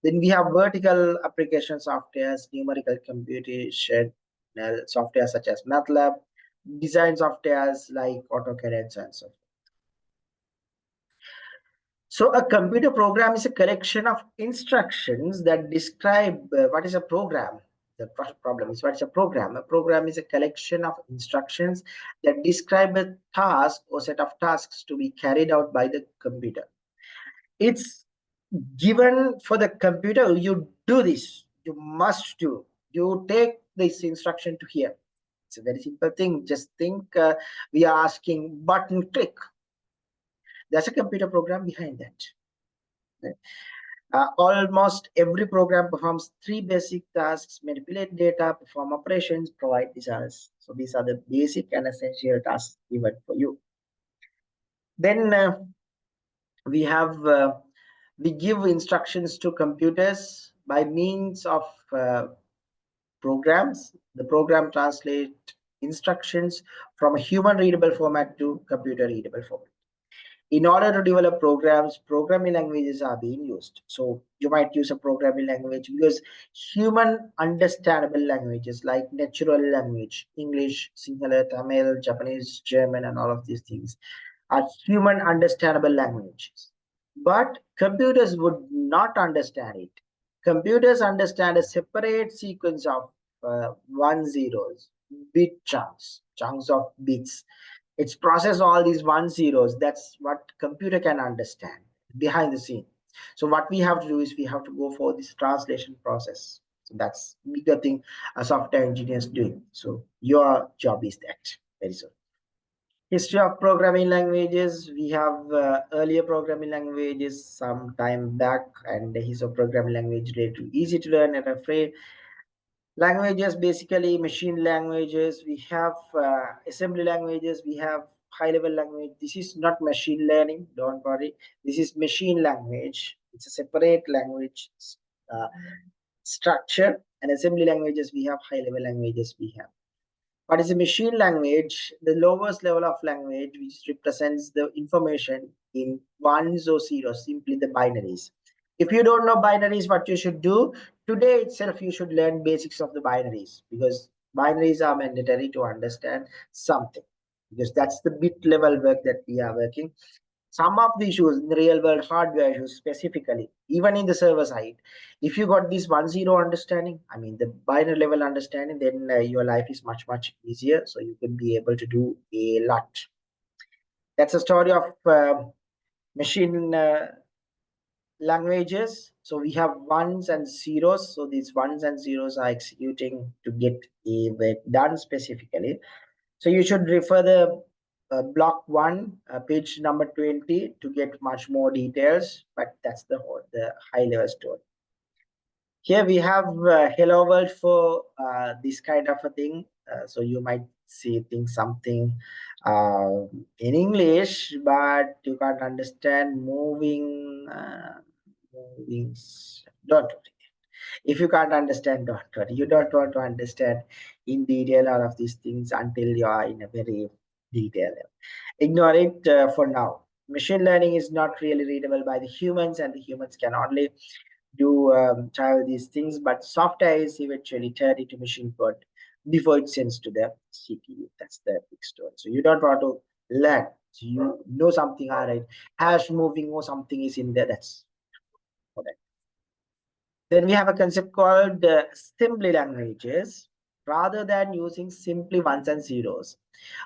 Then we have vertical application softwares, numerical computation software such as MATLAB, design softwares like AutoCAD, and so on and so forth. So a computer program is a collection of instructions that describe what is a program. The problem is, what is a program? A program is a collection of instructions that describe a task or set of tasks to be carried out by the computer. It's given for the computer, you do this, you must do. You take this instruction to here. It's a very simple thing. Just think we are asking button click. There's a computer program behind that. Almost every program performs three basic tasks: manipulate data, perform operations, provide results. So these are the basic and essential tasks given for you. Then we give instructions to computers by means of programs. The program translates instructions from a human readable format to computer readable format. In order to develop programs, programming languages are being used. So you might use a programming language because human understandable languages like natural language, English, Sinhala, Tamil, Japanese, German, and all of these things are human understandable languages. But computers would not understand it. Computers understand a separate sequence of one zeros, bit chunks of bits. It's process all these one zeros. That's what computer can understand behind the scene. So what we have to do is we have to go for this translation process. So that's bigger thing a software engineer is doing. So your job is that. Very soon. History of programming languages. We have earlier programming languages some time back, and the history of programming language related to easy to learn and afraid. Languages, basically machine languages. We have assembly languages. We have high level language. This is not machine learning, don't worry. This is machine language. It's a separate language structure. And assembly languages, we have high level languages. We have what is a machine language? The lowest level of language, which represents the information in ones or zeros, simply the binaries. If you don't know binaries, what you should do today itself, you should learn basics of the binaries, because binaries are mandatory to understand something, because that's the bit level work that we are working. Some of the issues in the real world hardware issues specifically, even in the server side, if you got this 1-0 understanding, I mean the binary level understanding, then your life is much easier. So you can be able to do a lot. That's a story of machine languages. So we have ones and zeros. So these ones and zeros are executing to get a work done specifically. So you should refer the block 1, page number 20 to get much more details, but that's the high level story. Here we have hello world for this kind of a thing. So you might see something in English, but you can't understand moving. Don't worry. If you can't understand, don't worry. You don't want to understand in detail all of these things until you are in a very detail. Ignore it for now. Machine learning is not really readable by the humans, and the humans can only do try these things, but software is eventually turned into machine code before it sends to the CPU. That's the big story. So you don't want to learn. So you know something, all right, hash moving or something is in there. That's for that. Then we have a concept called assembly languages. Rather than using simply ones and zeros,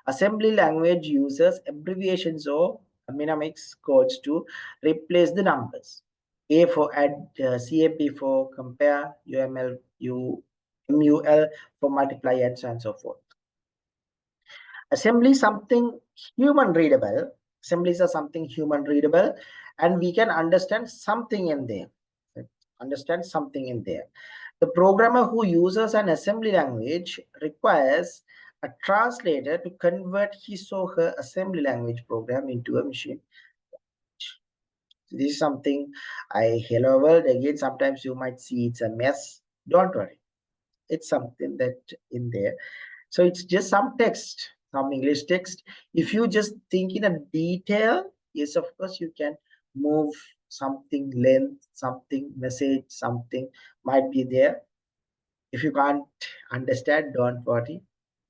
assembly language uses abbreviations or mnemonics codes to replace the numbers. A for add, CAP for compare, MUL for multiply, and so on and so forth. Assembly something human readable. Assemblies are something human readable, and we can understand something in there. The programmer who uses an assembly language requires a translator to convert his or her assembly language program into a machine language. This is something hello world again. Sometimes you might see it's a mess. Don't worry, it's something that in there. So it's just some text, some English text. If you just think in a detail, yes, of course you can move something length, something message, something might be there. If you can't understand, don't worry,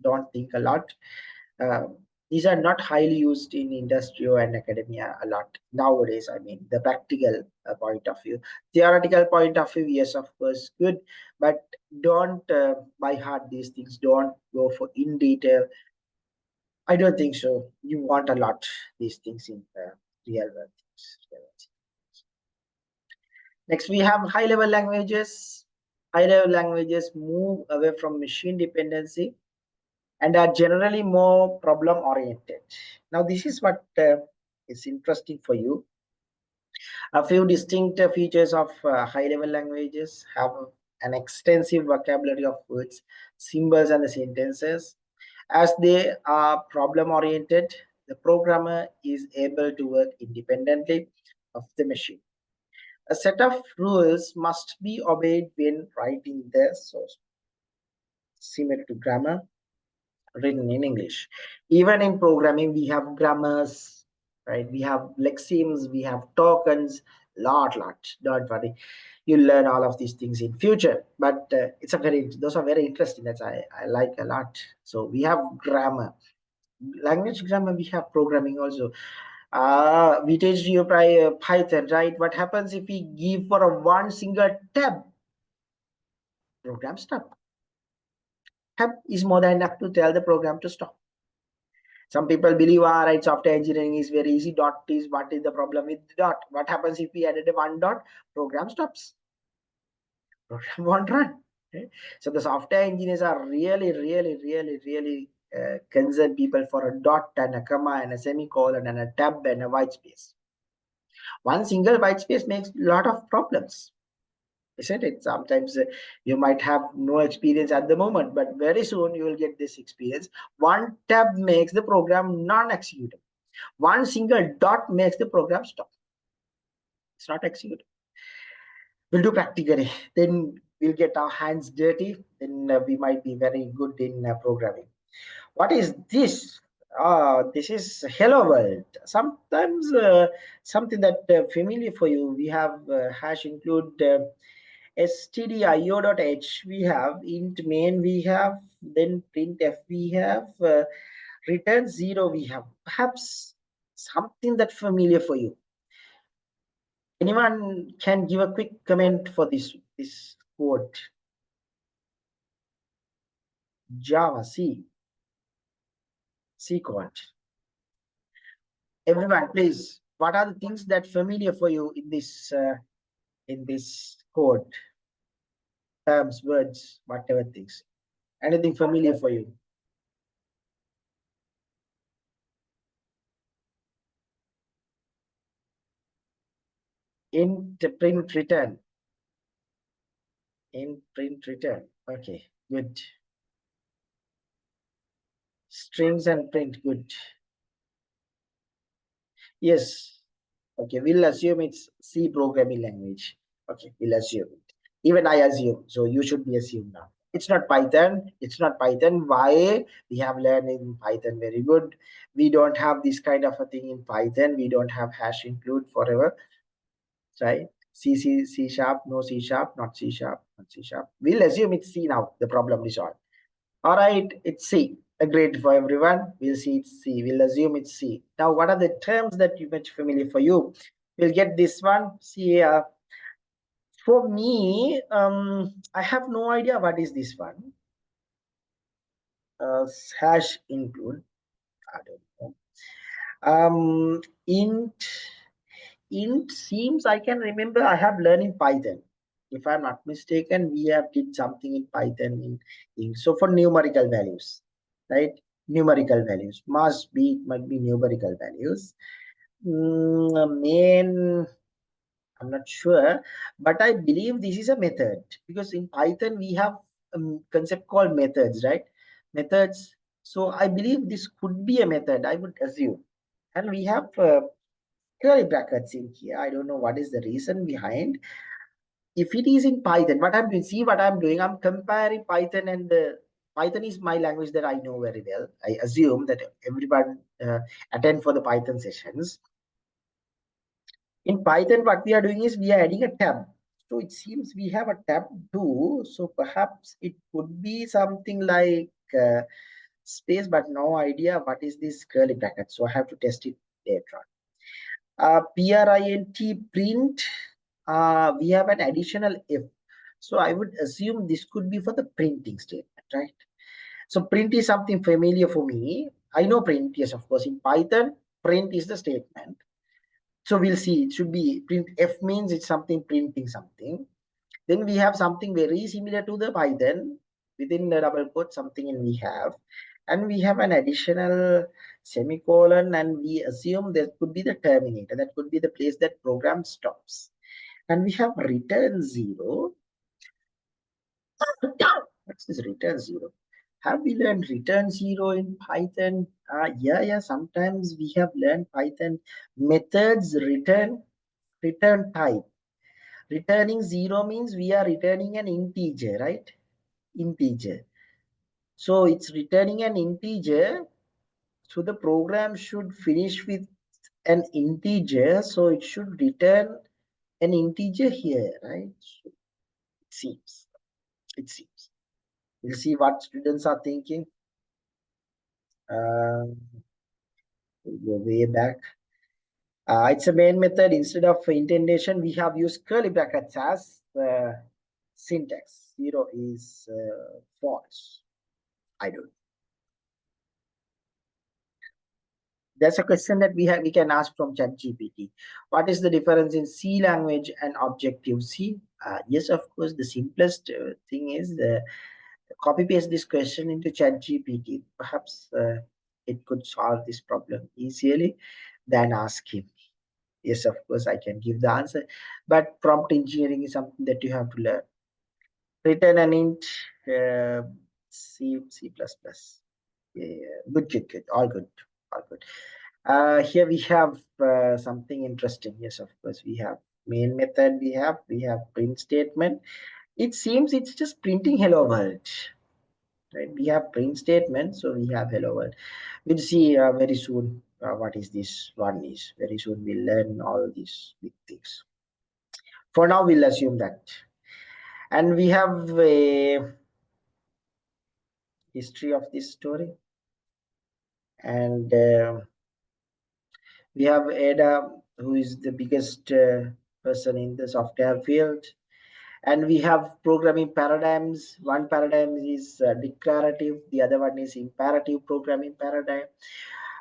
don't think a lot. uh, these are not highly used in industry and academia a lot nowadays. I mean, the practical point of view. Theoretical point of view, yes, of course, good, but don't by heart these things. Don't go for in detail. I don't think so. You want a lot these things in real world things. Next, we have high level languages. High level languages move away from machine dependency and are generally more problem oriented. Now, this is what is interesting for you. A few distinct features of high level languages have an extensive vocabulary of words, symbols, and the sentences. As they are problem oriented, the programmer is able to work independently of the machine. A set of rules must be obeyed when writing the source, similar to grammar written in English. Even in programming, we have grammars, right? We have lexemes, we have tokens, lot. Don't worry, you'll learn all of these things in future. But those are very interesting. That's I like a lot. So we have grammar, language grammar. We have programming also. We teach you Python, right? What happens if we give for a one single tab? Program stop. Tab is more than enough to tell the program to stop. Some people believe, right, software engineering is very easy. Dot is what is the problem with dot? What happens if we added a one dot? Program stops. Program won't run. Okay? So the software engineers are really concerned people for a dot and a comma and a semicolon and a tab and a white space. One single white space makes a lot of problems. Isn't it? Sometimes you might have no experience at the moment, but very soon you will get this experience. One tab makes the program non-executable. One single dot makes the program stop. It's not executable. We'll do practically. Then we'll get our hands dirty. Then we might be very good in programming. What is this? This is Hello World. Sometimes something that familiar for you. We have hash include stdio.h. We have int main. We have then printf. We have return 0. We have perhaps something that familiar for you. Anyone can give a quick comment for this code? Java, C code. Everyone, please. What are the things that familiar for you in this code? Terms, words, whatever things. Anything familiar for you? Int print return. Int print return. Okay, good. Strings and print, good. Yes. Okay, we'll assume it's C programming language. Okay, we'll assume it. Even I assume. So you should be assumed now. It's not Python. It's not Python. Why? We have learned in Python very good. We don't have this kind of a thing in Python. We don't have hash include forever. Right? C sharp, no C sharp, not C sharp, not C sharp. We'll assume it's C now. The problem is solved. All right, it's C. Agreed for everyone. We'll see it's C. We'll assume it's C. Now, what are the terms that you much familiar for you? We'll get this one. See, for me, I have no idea what is this one. Hash include. I don't know. Int seems I can remember I have learned in Python. If I'm not mistaken, we have did something in Python in so for numerical values, right? Numerical values must be numerical values. Main, I'm not sure, but I believe this is a method because in Python we have a concept called methods, right? Methods. So I believe this could be a method. I would assume, and we have curly brackets in here. I don't know what is the reason behind. If it is in Python, what I'm doing, see what I'm doing, I'm comparing Python and Python is my language that I know very well. I assume that everyone attend for the Python sessions. In Python, what we are doing is we are adding a tab. So it seems we have a tab too. So perhaps it could be something like space, but no idea what is this curly bracket. So I have to test it later on. Print print, we have an additional if. So I would assume this could be for the printing statement, right? So print is something familiar for me. I know print, yes, of course. In Python, print is the statement. So we'll see, it should be print. F means it's something printing something. Then we have something very similar to the Python within the double quote, something, and we have. And we have an additional semicolon, and we assume that could be the terminator. That could be the place that program stops. And we have return 0. What's this return 0? Have we learned return 0 in Python? Yeah. Sometimes we have learned Python methods return type. Returning 0 means we are returning an integer, right? Integer. So it's returning an integer. So the program should finish with an integer. So it should return an integer here, right? So it seems. It seems. We'll see what students are thinking. We'll go way back. It's a main method. Instead of indentation, we have used curly brackets as syntax. 0 is false. I don't. There's a question that we can ask from ChatGPT. What is the difference in C language and Objective-C? Yes, of course. The simplest thing is copy paste this question into ChatGPT. Perhaps it could solve this problem easily than ask him. Yes, of course, I can give the answer. But prompt engineering is something that you have to learn. Return an int, C++. Yeah, good. All good. Here we have something interesting. Yes, of course, we have main method. We have print statement. It seems it's just printing hello world. Right? We have print statement, so we have hello world. We'll see very soon what is this one is. Very soon we'll learn all these big things. For now, we'll assume that. And we have a history of this story. And we have Ada, who is the biggest person in the software field. And we have programming paradigms. One paradigm is declarative, the other one is imperative programming paradigm.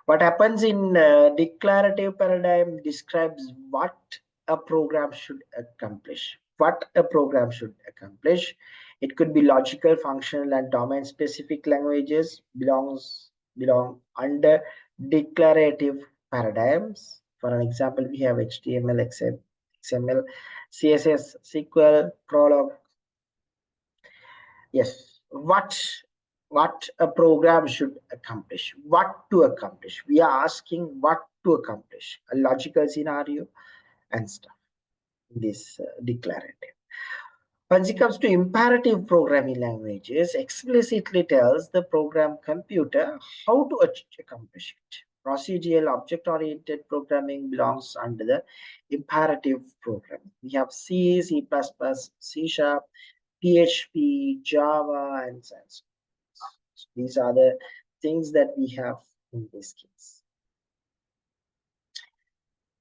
What happens in declarative paradigm describes what a program should accomplish. It could be logical, functional, and domain-specific languages belong under declarative paradigms. For an example, we have HTML, XML, CSS, SQL, Prolog. Yes, what a program should accomplish, what to accomplish. We are asking what to accomplish, a logical scenario and stuff. This declarative. When it comes to imperative programming languages, explicitly tells the program computer how to accomplish it. Procedural object-oriented programming belongs under the imperative programming. We have C, C++, C#, PHP, Java, and so on. So these are the things that we have in this case.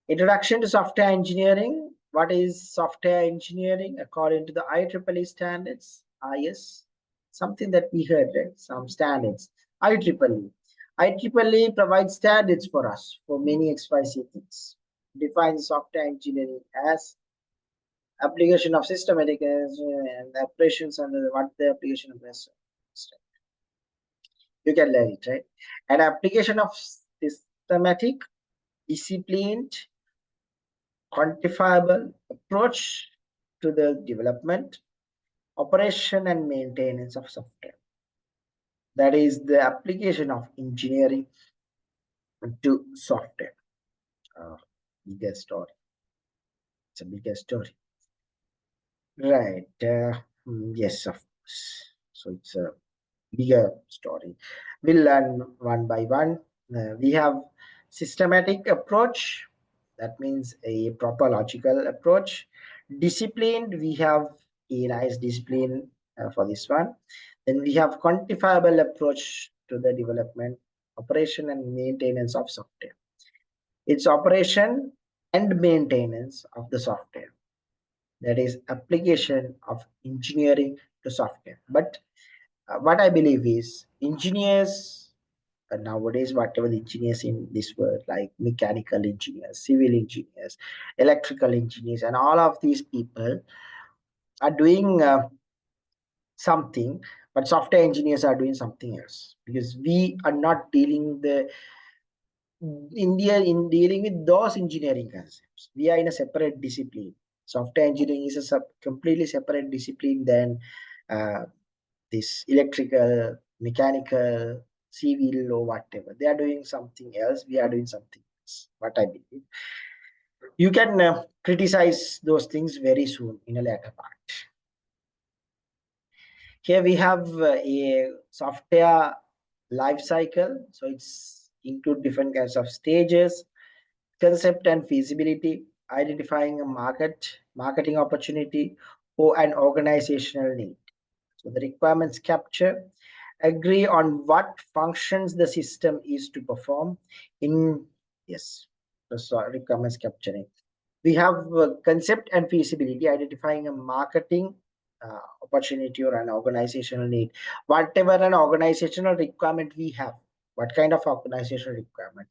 Introduction to software engineering. What is software engineering according to the IEEE standards? Yes, something that we heard, right? Some standards. IEEE. IEEE provides standards for us for many XYZ things. Defines software engineering as application of systematic and operations under what the application of this. You can learn it, right? An application of systematic, disciplined, quantifiable approach to the development, operation, and maintenance of software. That is the application of engineering to software. bigger story. It's a bigger story. Right. Yes, of course. So it's a bigger story. We'll learn one by one. We have systematic approach. That means a proper logical approach. Disciplined, we have a nice discipline for this one. Then we have quantifiable approach to the development, operation and maintenance of software. It's operation and maintenance of the software. That is application of engineering to software. But what I believe is engineers nowadays, whatever the engineers in this world, like mechanical engineers, civil engineers, electrical engineers, and all of these people are doing something, but software engineers are doing something else, because we are not dealing the India in dealing with those engineering concepts. We are in a separate discipline. Software engineering is a completely separate discipline than uh, this electrical, mechanical, civil, or whatever. They are doing something else. We are doing something else. What I believe. You can criticize those things very soon in a later part. Here we have a software life cycle. So it's include different kinds of stages, concept and feasibility, identifying a marketing opportunity, or an organizational need. So the requirements capture, agree on what functions the system is to perform in, yes, the requirements capturing. We have concept and feasibility, identifying a marketing opportunity or an organizational need. Whatever an organizational requirement we have, what kind of organizational requirement?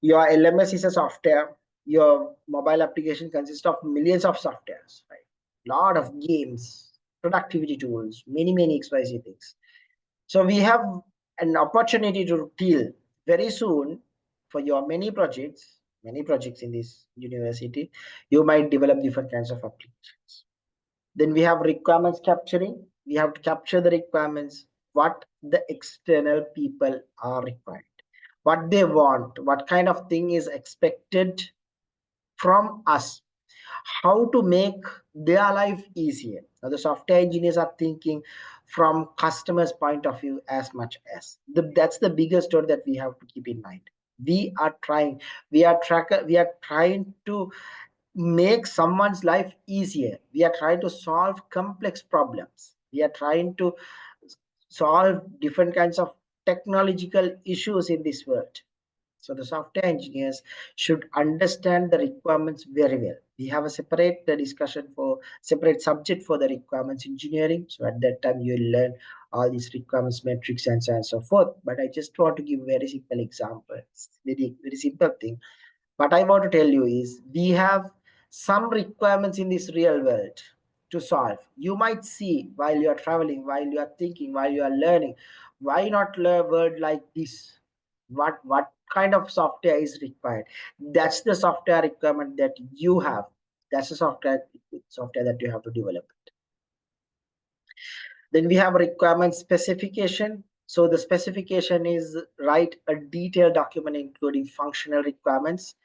Your LMS is a software. Your mobile application consists of millions of softwares, right? Lot of games, productivity tools, many XYZ things. So we have an opportunity to deal very soon for your many projects in this university. You might develop different kinds of applications. Then we have requirements capturing. We have to capture the requirements, what the external people are required, what they want, what kind of thing is expected from us, how to make their life easier. Now, the software engineers are thinking from customers' point of view as much as that's the biggest story that we have to keep in mind. We are trying to make someone's life easier. We are trying to solve complex problems. We are trying to solve different kinds of technological issues in this world. So the software engineers should understand the requirements very well. We have a separate discussion for separate subject for the requirements engineering. So at that time you will learn all these requirements metrics and so on and so forth. But I just want to give a very simple example. It's very simple thing. What I want to tell you is we have some requirements in this real world to solve. You might see while you are traveling, while you are thinking, while you are learning, why not learn a word like this? What kind of software is required? That's the software requirement that you have. That's the software that you have to develop. Then we have requirement specification. So the specification is write a detailed document including functional requirements.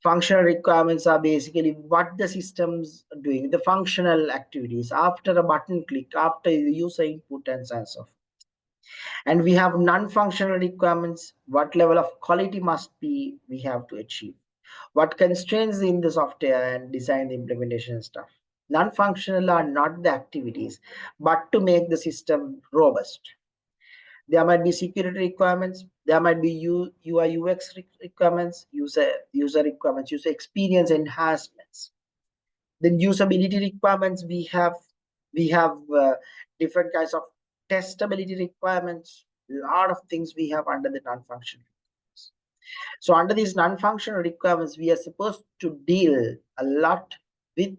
Functional requirements are basically what the system's doing, the functional activities after a button click, after the user input and so forth. And we have non-functional requirements, what level of quality must be we have to achieve, what constraints in the software and design the implementation stuff. Non-functional are not the activities, but to make the system robust. There might be security requirements, there might be UI UX requirements, user requirements, user experience enhancements. Then usability requirements, we have different kinds of testability requirements, a lot of things we have under the non-functional requirements. So under these non-functional requirements, we are supposed to deal a lot with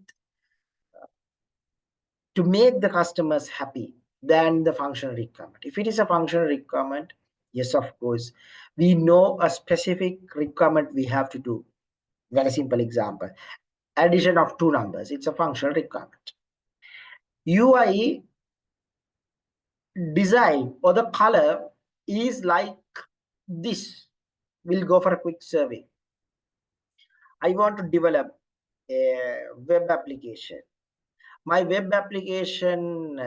to make the customers happy than the functional requirement. If it is a functional requirement, yes, of course, we know a specific requirement we have to do. Very simple example. Addition of two numbers. It's a functional requirement. UI design or the color is like this. We'll go for a quick survey. I want to develop a web application. My web application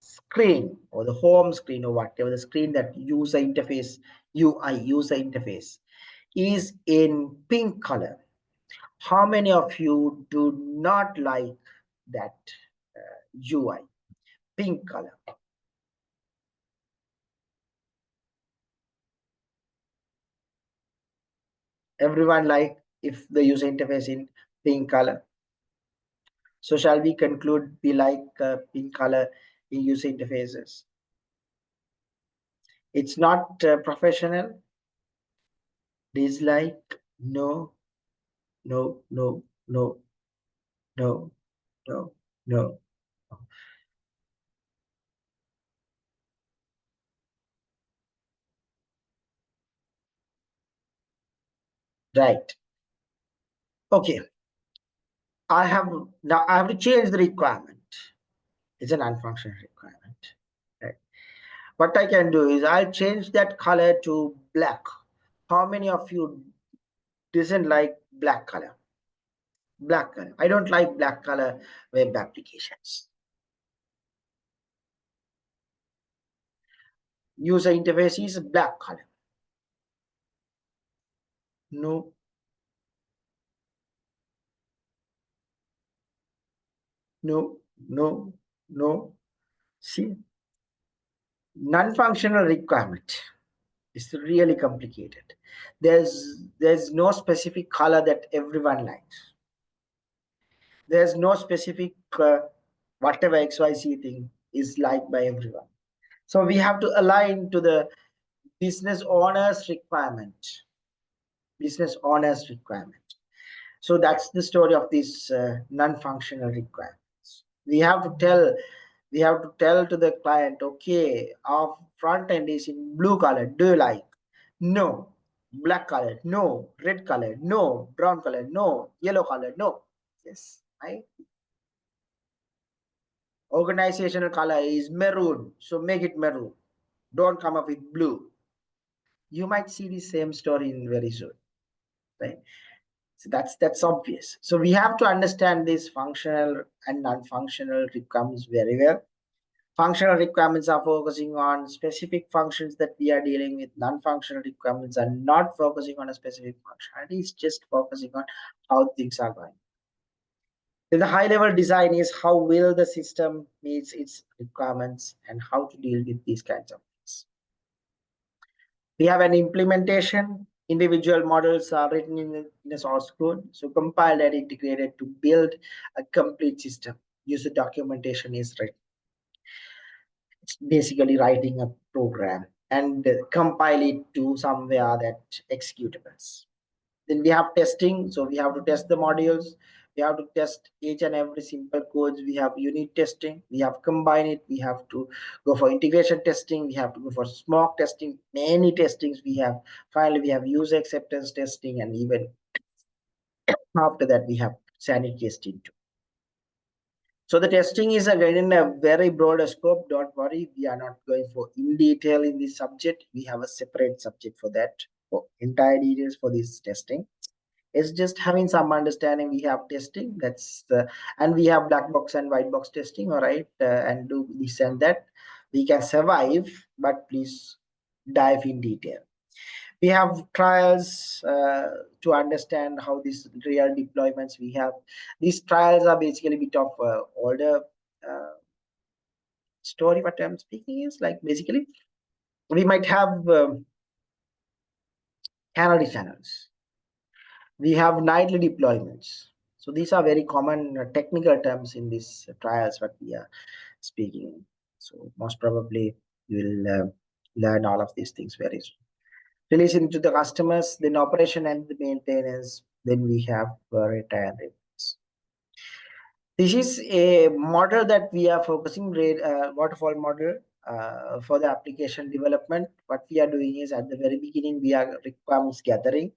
screen, or the home screen, or whatever the screen, that user interface, UI, user interface, is in pink color. How many of you do not like that UI, pink color? Everyone like if the user interface in pink color. So shall we conclude we like pink color in user interfaces? It's not professional. Dislike? No, no, no, no, no, no, no. Right. Okay. I have now I have to change the requirement. It's an unfunctional requirement. Right. What I can do is I'll change that color to black. How many of you doesn't like black color? Black color. I don't like black color web applications. User interface is black color. No, no, no, no. See, non-functional requirement is really complicated. There's no specific color that everyone likes. There's no specific whatever XYZ thing is liked by everyone. So we have to align to the business owner's requirement. Business owner's requirement. So that's the story of these non-functional requirements. We have to tell to the client, okay, our front end is in blue color. Do you like? No. Black color? No. Red color? No. Brown color? No. Yellow color? No. Yes. Right? Organizational color is maroon, so make it maroon. Don't come up with blue. You might see the same story in very soon, right? So that's obvious. So we have to understand these functional and non-functional requirements very well. Functional requirements are focusing on specific functions that we are dealing with. Non-functional requirements are not focusing on a specific functionality. It's just focusing on how things are going. Then the high-level design is how well the system meets its requirements and how to deal with these kinds of things. We have an implementation. Individual models are written in a source code, so compiled and integrated to build a complete system. User documentation is written. It's basically writing a program and compile it to somewhere that executables. Then we have testing, so we have to test the modules. We have to test each and every simple codes. We have unit testing. We have combine it. We have to go for integration testing. We have to go for smoke testing. Many testings we have. Finally, we have user acceptance testing, and even after that, we have sanity testing too. So the testing is again in a very broad scope. Don't worry, we are not going for in detail in this subject. We have a separate subject for that, for entire details for this testing. It's just having some understanding. We have testing, that's and we have black box and white box testing, all right, and do this and that. We can survive, but please dive in detail. We have trials to understand how these real deployments we have. These trials are basically a bit of older story. What I'm speaking is like basically we might have canary channels. We have nightly deployments. So these are very common technical terms in these trials what we are speaking. So most probably you will learn all of these things very soon. Releasing to the customers, then operation and the maintenance, then we have return rates. This is a model that we are focusing, waterfall model for the application development. What we are doing is at the very beginning, we are requirements gathering.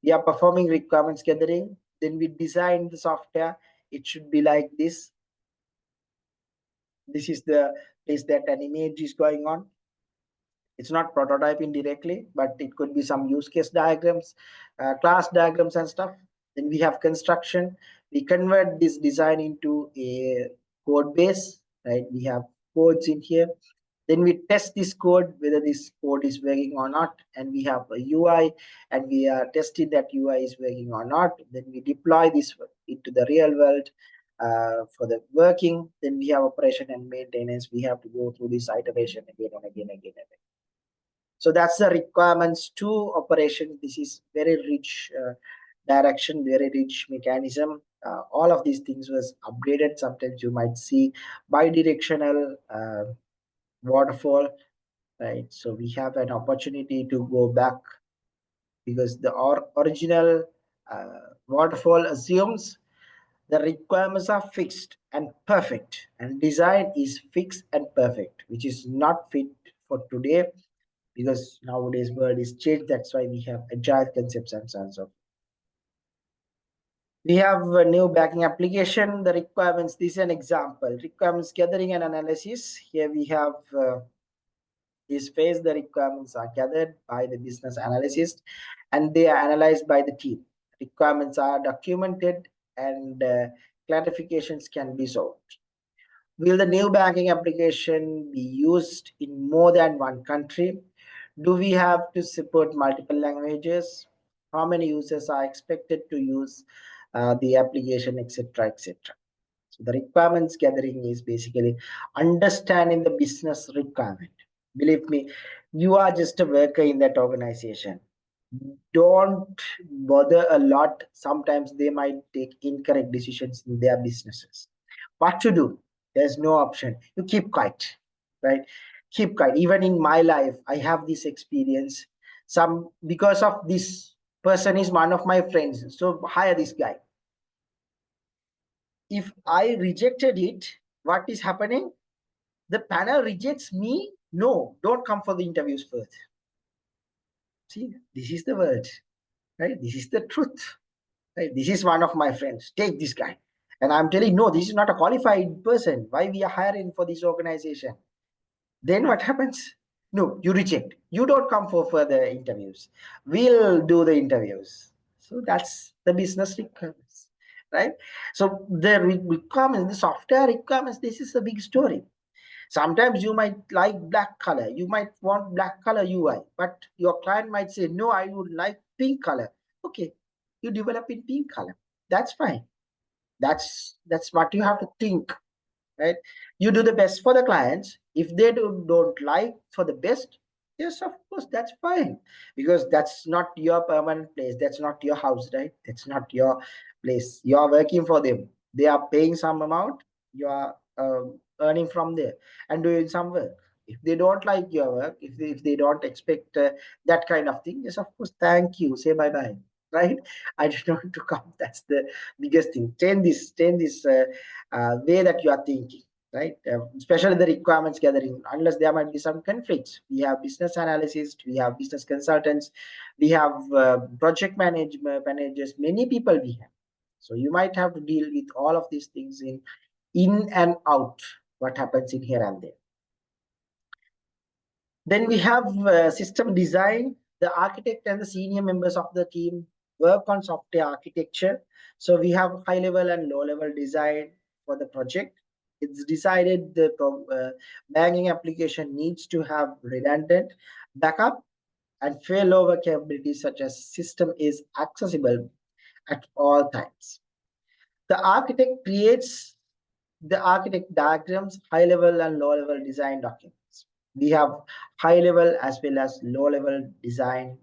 We are performing requirements gathering. Then we design the software. It should be like this. This is the place that an image is going on. It's not prototyping directly, but it could be some use case diagrams, class diagrams and stuff. Then we have construction. We convert this design into a code base, right? We have codes in here. Then we test this code, whether this code is working or not, and we have a UI, and we are testing that UI is working or not. Then we deploy this into the real world for the working. Then we have operation and maintenance. We have to go through this iteration again and again and again and again. So that's the requirements to operation. This is very rich direction, very rich mechanism. All of these things was upgraded. Sometimes you might see bi-directional waterfall, right? So we have an opportunity to go back, because the original waterfall assumes the requirements are fixed and perfect, and design is fixed and perfect, which is not fit for today, because nowadays world is changed. That's why we have agile concepts and so on. So we have a new backing application. The requirements, this is an example. Requirements gathering and analysis. Here we have this phase. The requirements are gathered by the business analyst, and they are analyzed by the team. Requirements are documented, and clarifications can be solved. Will the new banking application be used in more than one country? Do we have to support multiple languages? How many users are expected to use the application, etc., etc.? So the requirements gathering is basically understanding the business requirement. Believe me, you are just a worker in that organization. Don't bother a lot. Sometimes they might take incorrect decisions in their businesses. What to do? There's no option. You keep quiet, right? Keep quiet. Even in my life, I have this experience. Some, because of this person is one of my friends, so hire this guy. If I rejected it, what is happening? The panel rejects me. No, don't come for the interviews first. See, this is the word, right? This is the truth, right? This is one of my friends. Take this guy. And I'm telling, no, this is not a qualified person. Why we are hiring for this organization? Then what happens? No, you reject. You don't come for further interviews. We'll do the interviews. So that's the business requirements, right? So the requirements, the software requirements, this is a big story. Sometimes you might like black color. You might want black color UI, but your client might say, no, I would like pink color. Okay, you develop in pink color. That's fine. That's what you have to think, right? You do the best for the clients. If they don't like for the best, yes, of course, that's fine, because that's not your permanent place. That's not your house, right? That's not your place. You are working for them. They are paying some amount. You are earning from there and doing some work. If they don't like your work, if they don't expect that kind of thing, yes, of course, thank you, say bye bye, right? I don't want to come. That's the biggest thing. Change this way that you are thinking, right? Especially the requirements gathering. Unless there might be some conflicts, we have business analysts, we have business consultants, we have project managers, many people we have. So you might have to deal with all of these things in and out, what happens in here and there. Then we have system design. The architect and the senior members of the team work on software architecture. So we have high level and low level design for the project. It's decided the banking application needs to have redundant backup and failover capabilities, such as system is accessible at all times. The architect creates the architect diagrams, high level and low level design documents. We have high level as well as low level design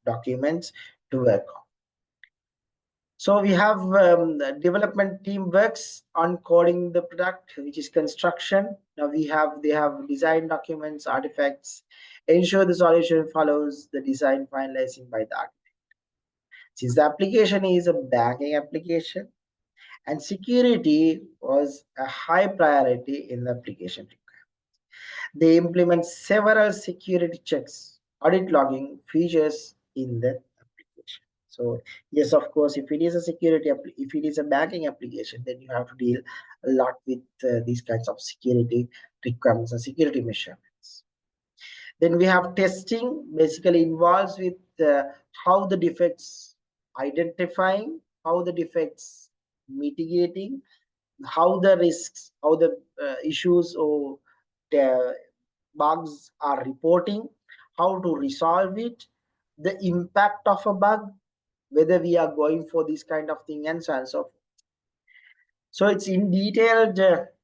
documents to work on. So we have the development team works on coding the product, which is construction. Now they have design documents, artifacts, ensure the solution follows the design finalizing by the architect. Since the application is a banking application, and security was a high priority in the application. They implement several security checks, audit logging features in the application. So yes, of course, if it is a if it is a banking application, then you have to deal a lot with these kinds of security requirements and security measurements. Then we have testing, basically involves with how the defects identifying, how the defects mitigating, how the risks, how the issues or the bugs are reporting, how to resolve it, the impact of a bug, whether we are going for this kind of thing, and so on and so forth. So it's in detailed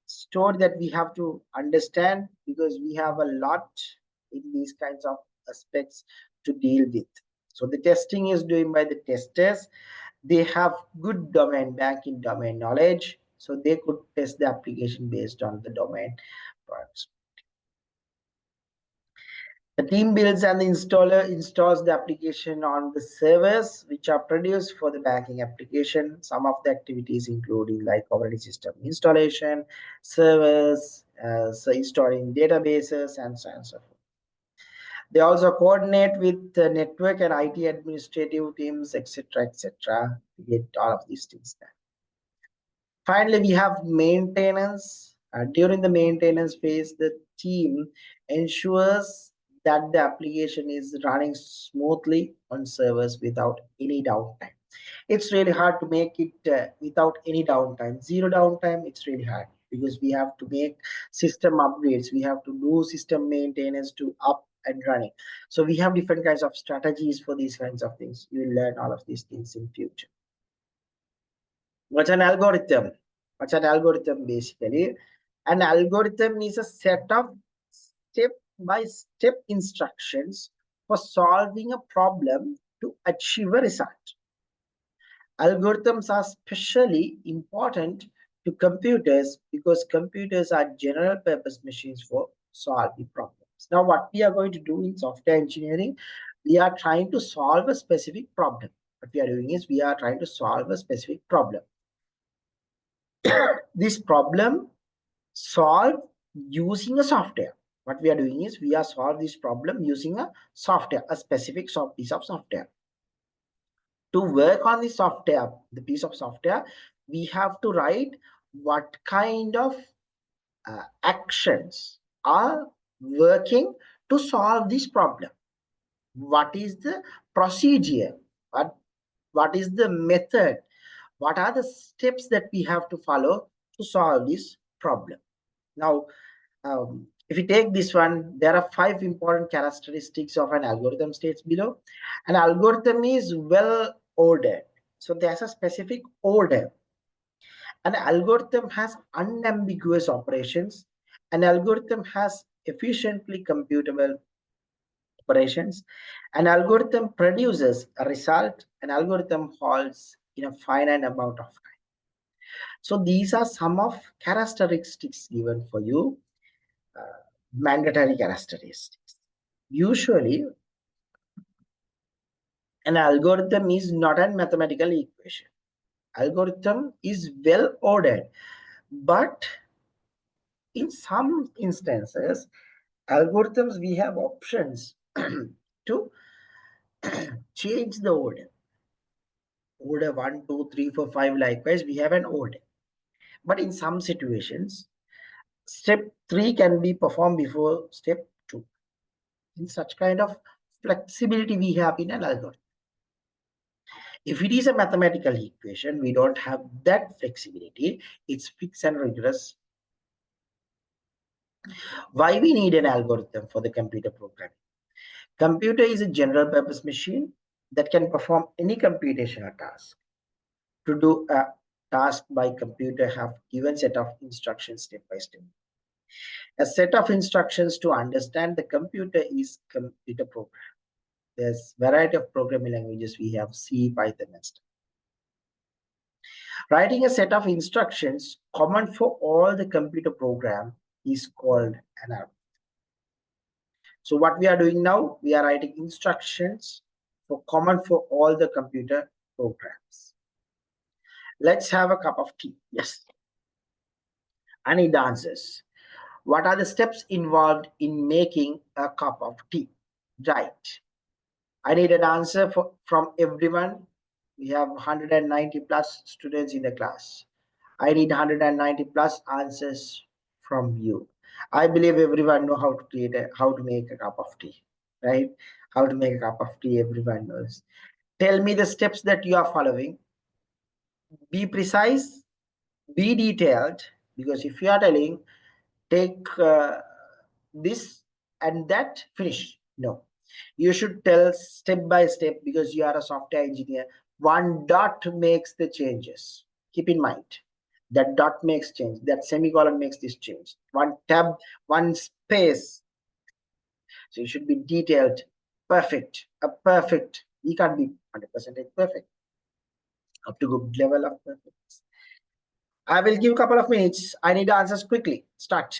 story that we have to understand, because we have a lot in these kinds of aspects to deal with. So the testing is doing by the testers. They have good domain banking domain knowledge, so they could test the application based on the domain parts. The team builds and the installer installs the application on the servers which are produced for the banking application. Some of the activities including like operating system installation, servers, so installing databases, and so on and so forth. They also coordinate with the network and IT administrative teams, etc., etc., to get all of these things done. Finally, we have maintenance. During the maintenance phase, the team ensures that the application is running smoothly on servers without any downtime. It's really hard to make it without any downtime. Zero downtime, it's really hard, because we have to make system upgrades. We have to do system maintenance to up and running. So we have different kinds of strategies for these kinds of things. You will learn all of these things in future. What's an algorithm? What's an algorithm basically? An algorithm is a set of step-by-step instructions for solving a problem to achieve a result. Algorithms are especially important to computers because computers are general purpose machines for solving problems. Now, what we are going to do in software engineering, we are trying to solve a specific problem. What we are doing is we are trying to solve a specific problem. This problem solved using a software. What we are doing is we are solve this problem using a software, a specific piece of software. To work on the software, the piece of software, we have to write what kind of actions are working to solve this problem. What is the procedure? What is the method? What are the steps that we have to follow to solve this problem? Now, if you take this one, there are 5 important characteristics of an algorithm states below. An algorithm is well ordered. So there's a specific order. An algorithm has unambiguous operations. An algorithm has efficiently computable operations. An algorithm produces a result. An algorithm holds in a finite amount of time. So these are some of characteristics given for you, mandatory characteristics. Usually, an algorithm is not a mathematical equation. Algorithm is well ordered, but in some instances, algorithms, we have options to change the order. Order 1, 2, 3, 4, 5, likewise, we have an order. But in some situations, step 3 can be performed before step 2. In such kind of flexibility we have in an algorithm. If it is a mathematical equation, we don't have that flexibility. It's fixed and rigorous. Why we need an algorithm for the computer programming? Computer is a general purpose machine that can perform any computational task. To do a task by computer have given set of instructions step by step. A set of instructions to understand the computer is computer program. There's variety of programming languages. We have C, Python, and stuff. Writing a set of instructions common for all the computer program is called an algorithm. So what we are doing now, we are writing instructions for common for all the computer programs. Let's have a cup of tea. Yes. I need the answers. What are the steps involved in making a cup of tea? Right. I need an answer from everyone. We have 190 plus students in the class. I need 190 plus answers from you. I believe everyone know how to how to make a cup of tea, right? How to make a cup of tea, everyone knows. Tell me the steps that you are following. Be precise, be detailed, because if you are telling take this and that, finish. No, you should tell step by step, because you are a software engineer. One dot makes the changes. Keep in mind that dot makes change, that semicolon makes this change, one tab, one space. So you should be detailed, perfect, a perfect. You can't be 100% perfect, up to good level of perfect. I will give a couple of minutes. I need answers quickly. Start.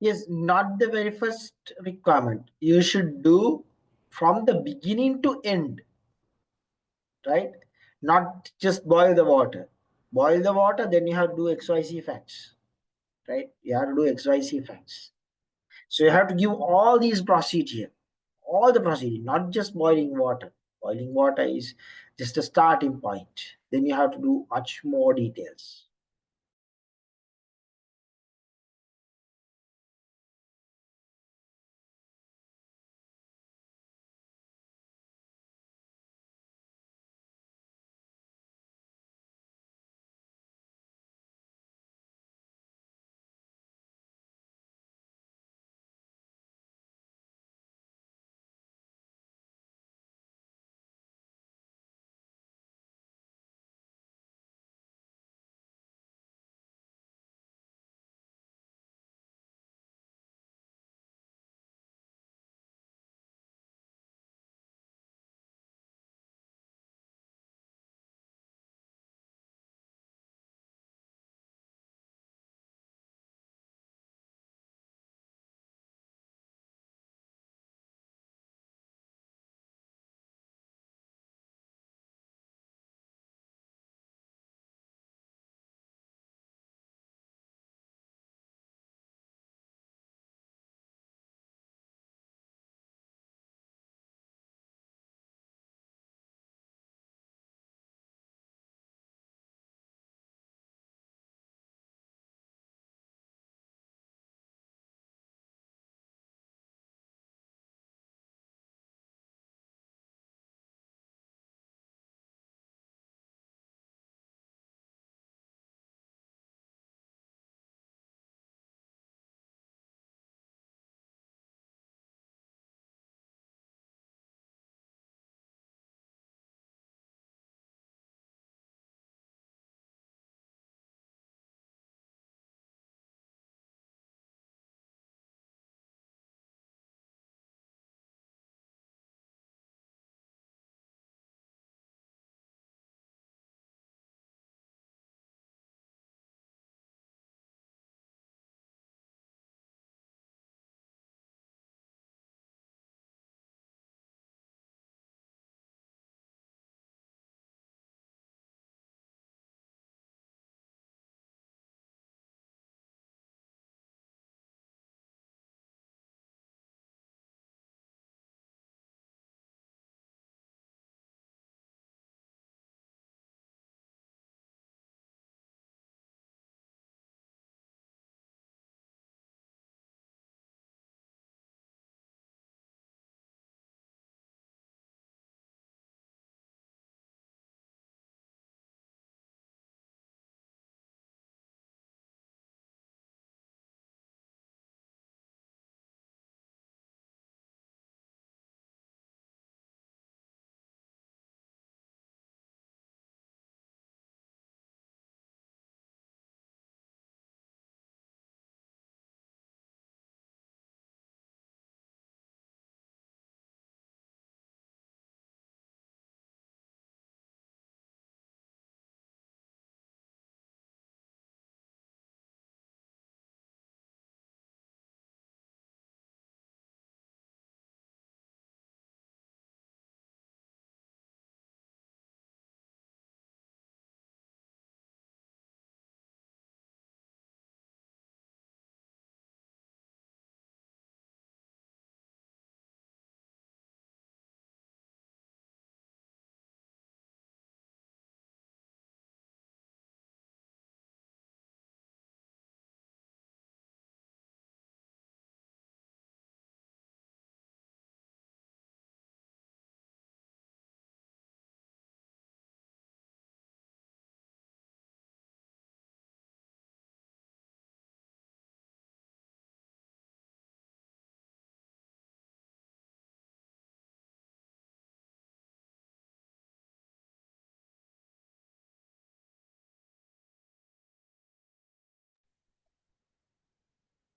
Yes, not the very first requirement. You should do from the beginning to end, right? Not just boil the water. Boil the water, then you have to do XYZ facts, right? You have to do XYZ facts. So you have to give all the procedure, not just boiling water. Boiling water is just a starting point. Then you have to do much more details.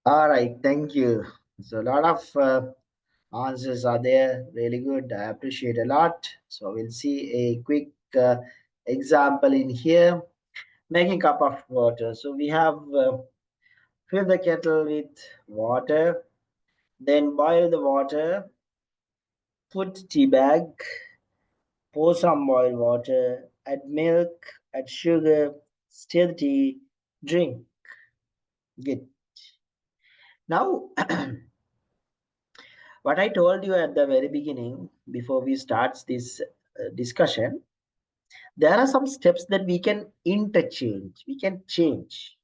All right, thank you. So a lot of answers are there. Really good. I appreciate a lot. So we'll see a quick example in here. Making cup of water. So we have fill the kettle with water, then boil the water, put tea bag, pour some boiled water, add milk, add sugar, stir the tea, drink. Good. Now, what I told you at the very beginning, before we start this discussion, there are some steps that we can interchange, we can change.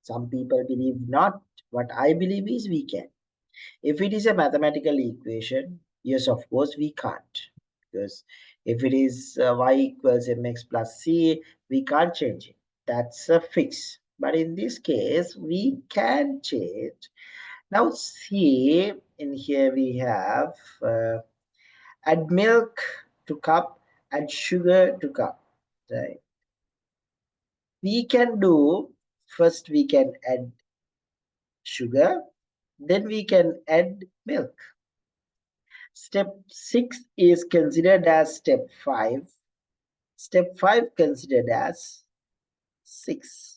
Some people believe not. What I believe is we can. If it is a mathematical equation, yes, of course, we can't. Because if it is y equals mx plus c, we can't change it. That's a fix. But in this case, we can change. Now, see, in here we have add milk to cup, add sugar to cup. Right? We can do, first we can add sugar, then we can add milk. Step 6 is considered as step 5. Step 5 considered as 6.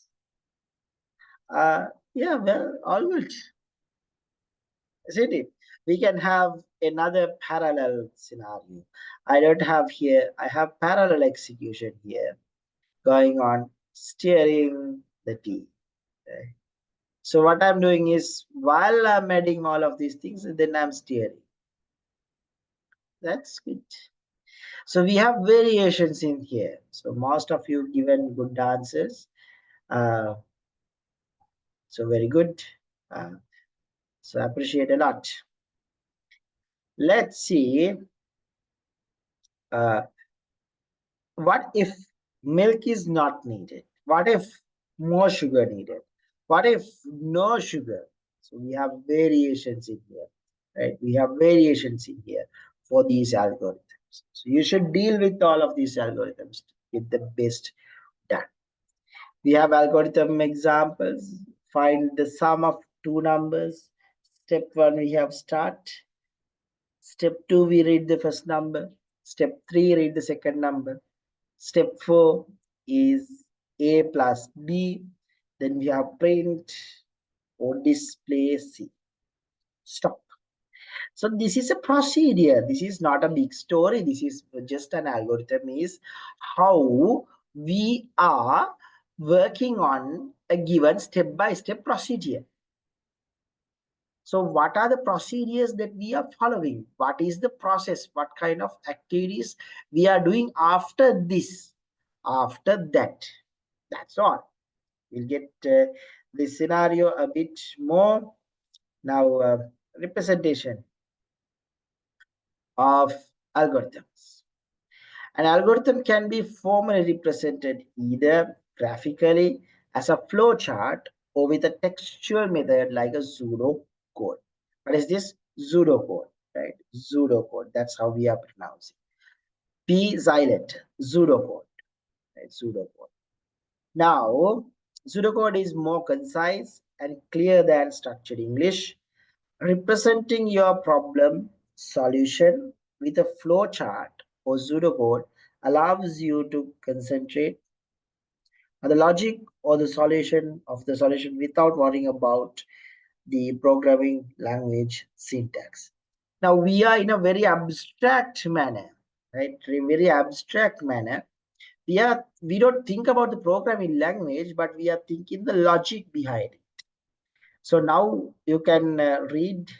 Yeah, well, all good, isn't it? We can have another parallel scenario. I don't have here, I have parallel execution here going on, steering the tea. Okay? So what I'm doing is, while I'm adding all of these things, then I'm steering. That's good. So we have variations in here. So most of you given good answers. Uh, so very good. Uh, so I appreciate a lot. Let's see. Uh, what if milk is not needed? What if more sugar needed? What if no sugar? So we have variations in here, right? We have variations in here for these algorithms. So you should deal with all of these algorithms with the best done. We have algorithm examples. Find the sum of two numbers. Step 1, we have start. Step 2, we read the first number. Step 3, read the second number. Step 4 is A plus B. Then we have print or display C. Stop. So this is a procedure. This is not a big story. This is just an algorithm is how we are working on a given step-by-step procedure. So what are the procedures that we are following? What is the process? What kind of activities we are doing after this, after that? That's all. We'll get this scenario a bit more. Now, representation of algorithms. An algorithm can be formally represented either graphically as a flowchart or with a textual method like a pseudocode. What is this? Pseudocode, right? Pseudocode. That's how we are pronouncing. P silent, pseudocode, right? Pseudocode. Now, pseudocode is more concise and clear than structured English, representing your problem solution with a flowchart or pseudocode allows you to concentrate on the logic or the solution of the solution without worrying about the programming language syntax. Now we are in a very abstract manner, right? Very abstract manner. We don't think about the programming language, but we are thinking the logic behind it. So now you can read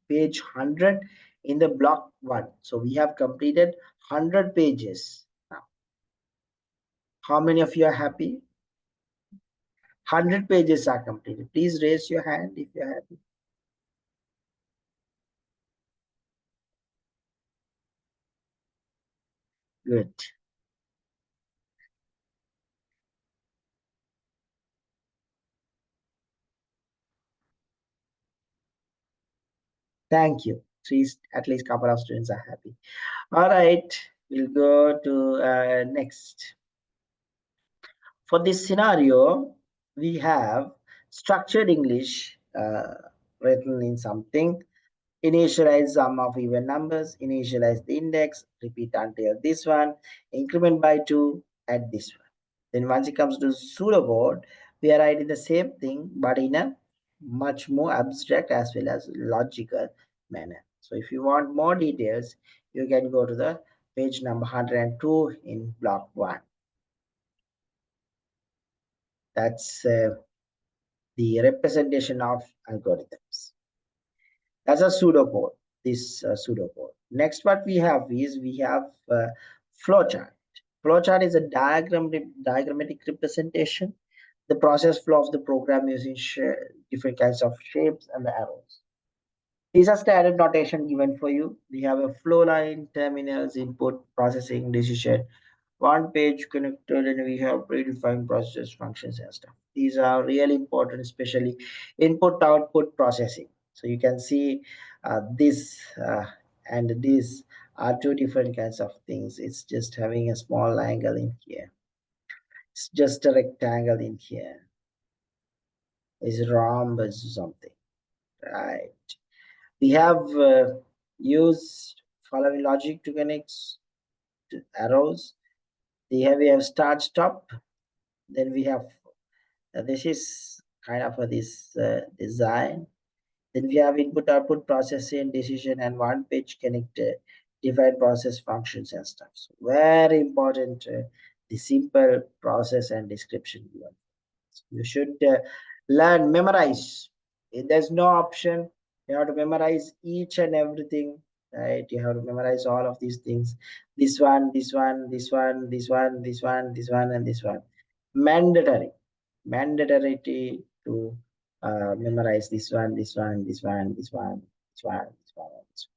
page 100 in the block 1. So we have completed 100 pages. Now, how many of you are happy? 100 pages are completed. Please raise your hand if you're happy. Good. Thank you. At least couple of students are happy. All right, we'll go to next. For this scenario, we have structured English written in something. Initialize sum of even numbers, initialize the index, repeat until this one, increment by 2, add this one. Then once it comes to pseudocode, we are writing the same thing but in a much more abstract as well as logical manner. So if you want more details, you can go to the page number 102 in block 1. That's the representation of algorithms. That's a pseudocode, this pseudocode. Next, what we have is we have flowchart. Flowchart is a diagrammatic representation, the process flow of the program using different kinds of shapes and the arrows. These are standard notation given for you. We have a flow line, terminals, input, processing, decision, one page connected, and we have predefined process functions and stuff. These are really important, especially input output processing. So you can see this and this are two different kinds of things. It's just having a small angle in here. It's just a rectangle in here. It's rhombus or something, right? We have used following logic to connect arrows. We have start stop. Then we have this is kind of this design. Then we have input output processing decision and one page connector, define process functions and stuff. So very important, the simple process and description given. So you should learn, memorize. There's no option. You have to memorize each and everything, right? You have to memorize all of these things. This one, this one, this one, this one, this one, this one, and this one. Mandatory to memorize this one, this one, this one, this one, this one, this one, this one.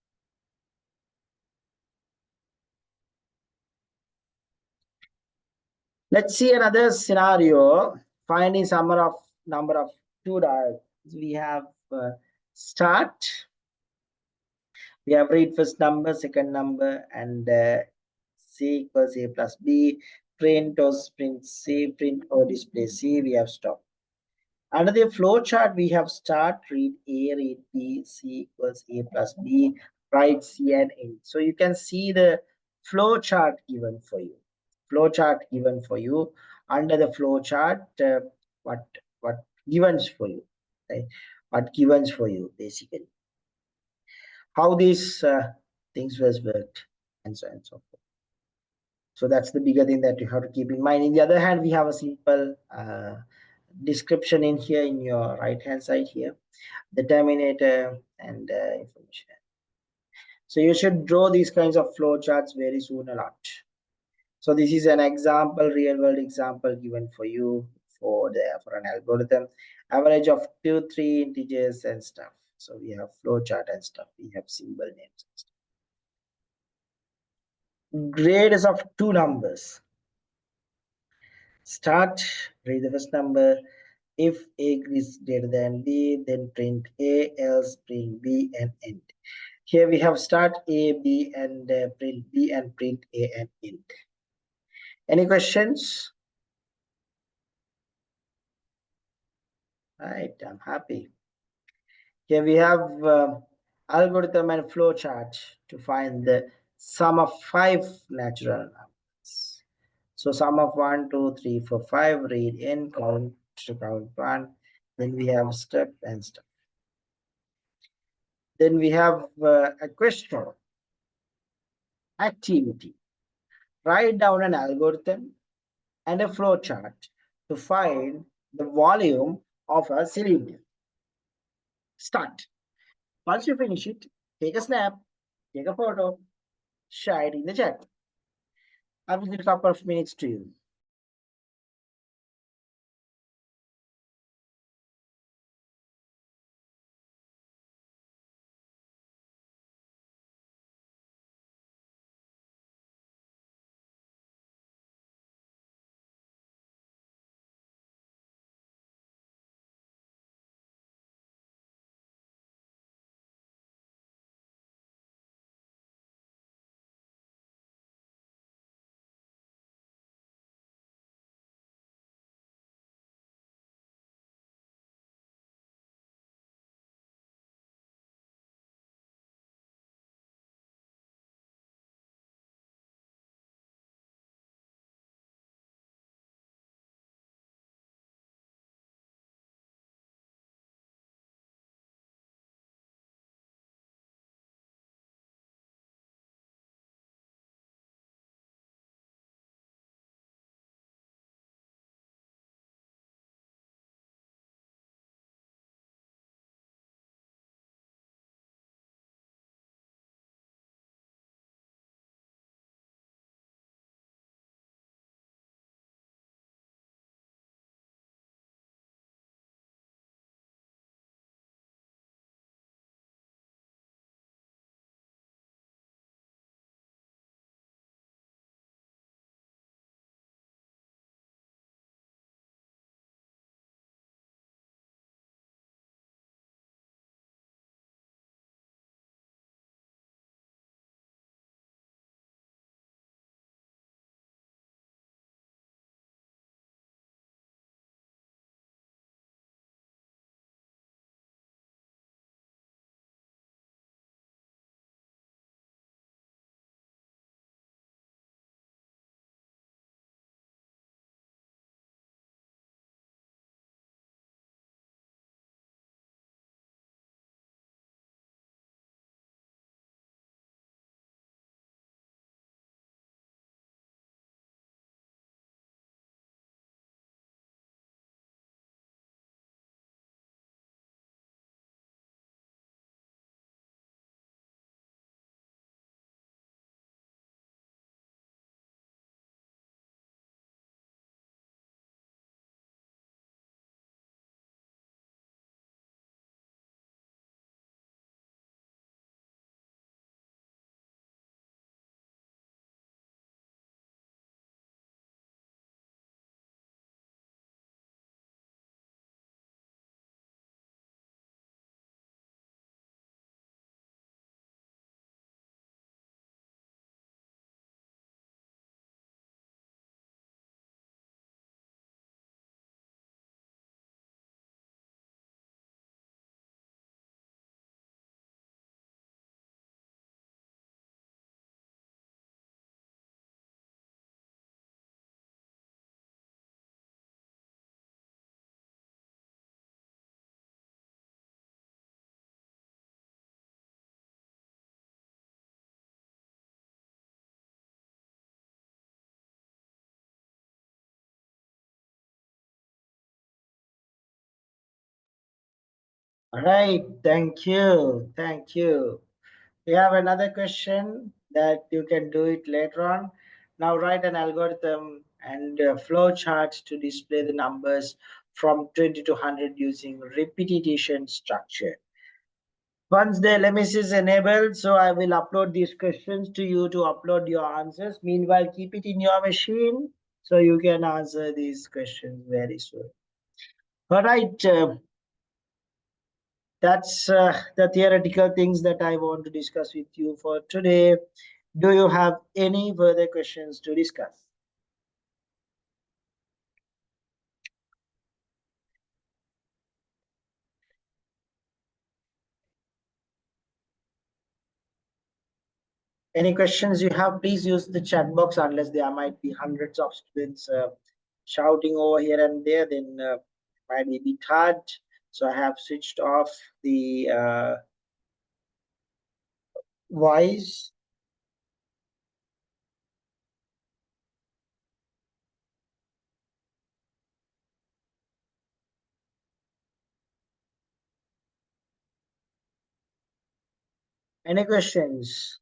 Let's see another scenario. Finding number of two diagrams. We have start. We have read first number, second number, and C equals A plus B. Print or print C, print or display C. We have stop. Under the flow chart, we have start, read A, read B, C equals A plus B, write C and end. So you can see the flow chart given for you. Flow chart given for you. Under the flow chart, what givens for you, right? What givens for you basically. How these things was worked and so on and so forth. So that's the bigger thing that you have to keep in mind. In the other hand, we have a simple description in here in your right hand side here, the terminator and information. So you should draw these kinds of flow charts very soon a lot. So this is an example, real world example given for you for an algorithm, average of 2-3 integers and stuff. So we have flow chart and stuff. We have symbol names and stuff. Grades of two numbers. Start, read the first number. If A is greater than B, then print A, else print B and end. Here we have start A, B, and print B and print A and end. Any questions? Right, I'm happy. Here we have algorithm and flow chart to find the sum of 5 natural numbers. So sum of 1, 2, 3, 4, 5, read in, count to count 1. Then we have step and step. Then we have a question, activity. Write down an algorithm and a flow chart to find the volume of a cylinder. Start. Once you finish it, take a snap, take a photo, share it in the chat. I will give a couple of minutes to you. All right, thank you. Thank you. We have another question that you can do it later on. Now write an algorithm and flow charts to display the numbers from 20 to 100 using repetition structure. Once the LMS is enabled, so I will upload these questions to you to upload your answers. Meanwhile, keep it in your machine so you can answer these questions very soon. All right, that's the theoretical things that I want to discuss with you for today. Do you have any further questions to discuss? Any questions you have, please use the chat box unless there might be hundreds of students shouting over here and there, then might be a bit hard. So I have switched off the voice. Any questions?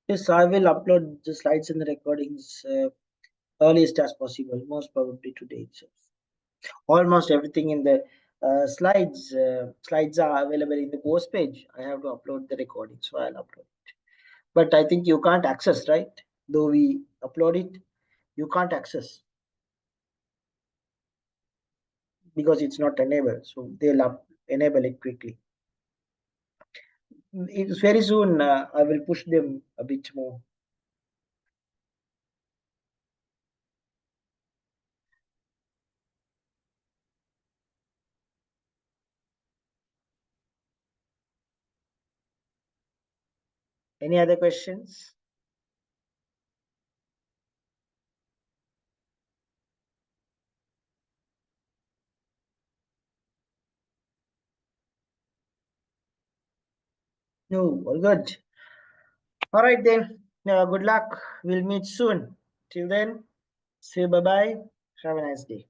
Yes, I will upload the slides and the recordings earliest as possible, most probably today itself. Almost everything in the slides are available in the post page. I have to upload the recording, so I'll upload it. But I think you can't access, right? Though we upload it, you can't access because it's not enabled. So they'll enable it quickly. It's very soon. I will push them a bit more. Any other questions? No, all good. All right then. Good luck. We'll meet soon. Till then, say bye bye. Have a nice day.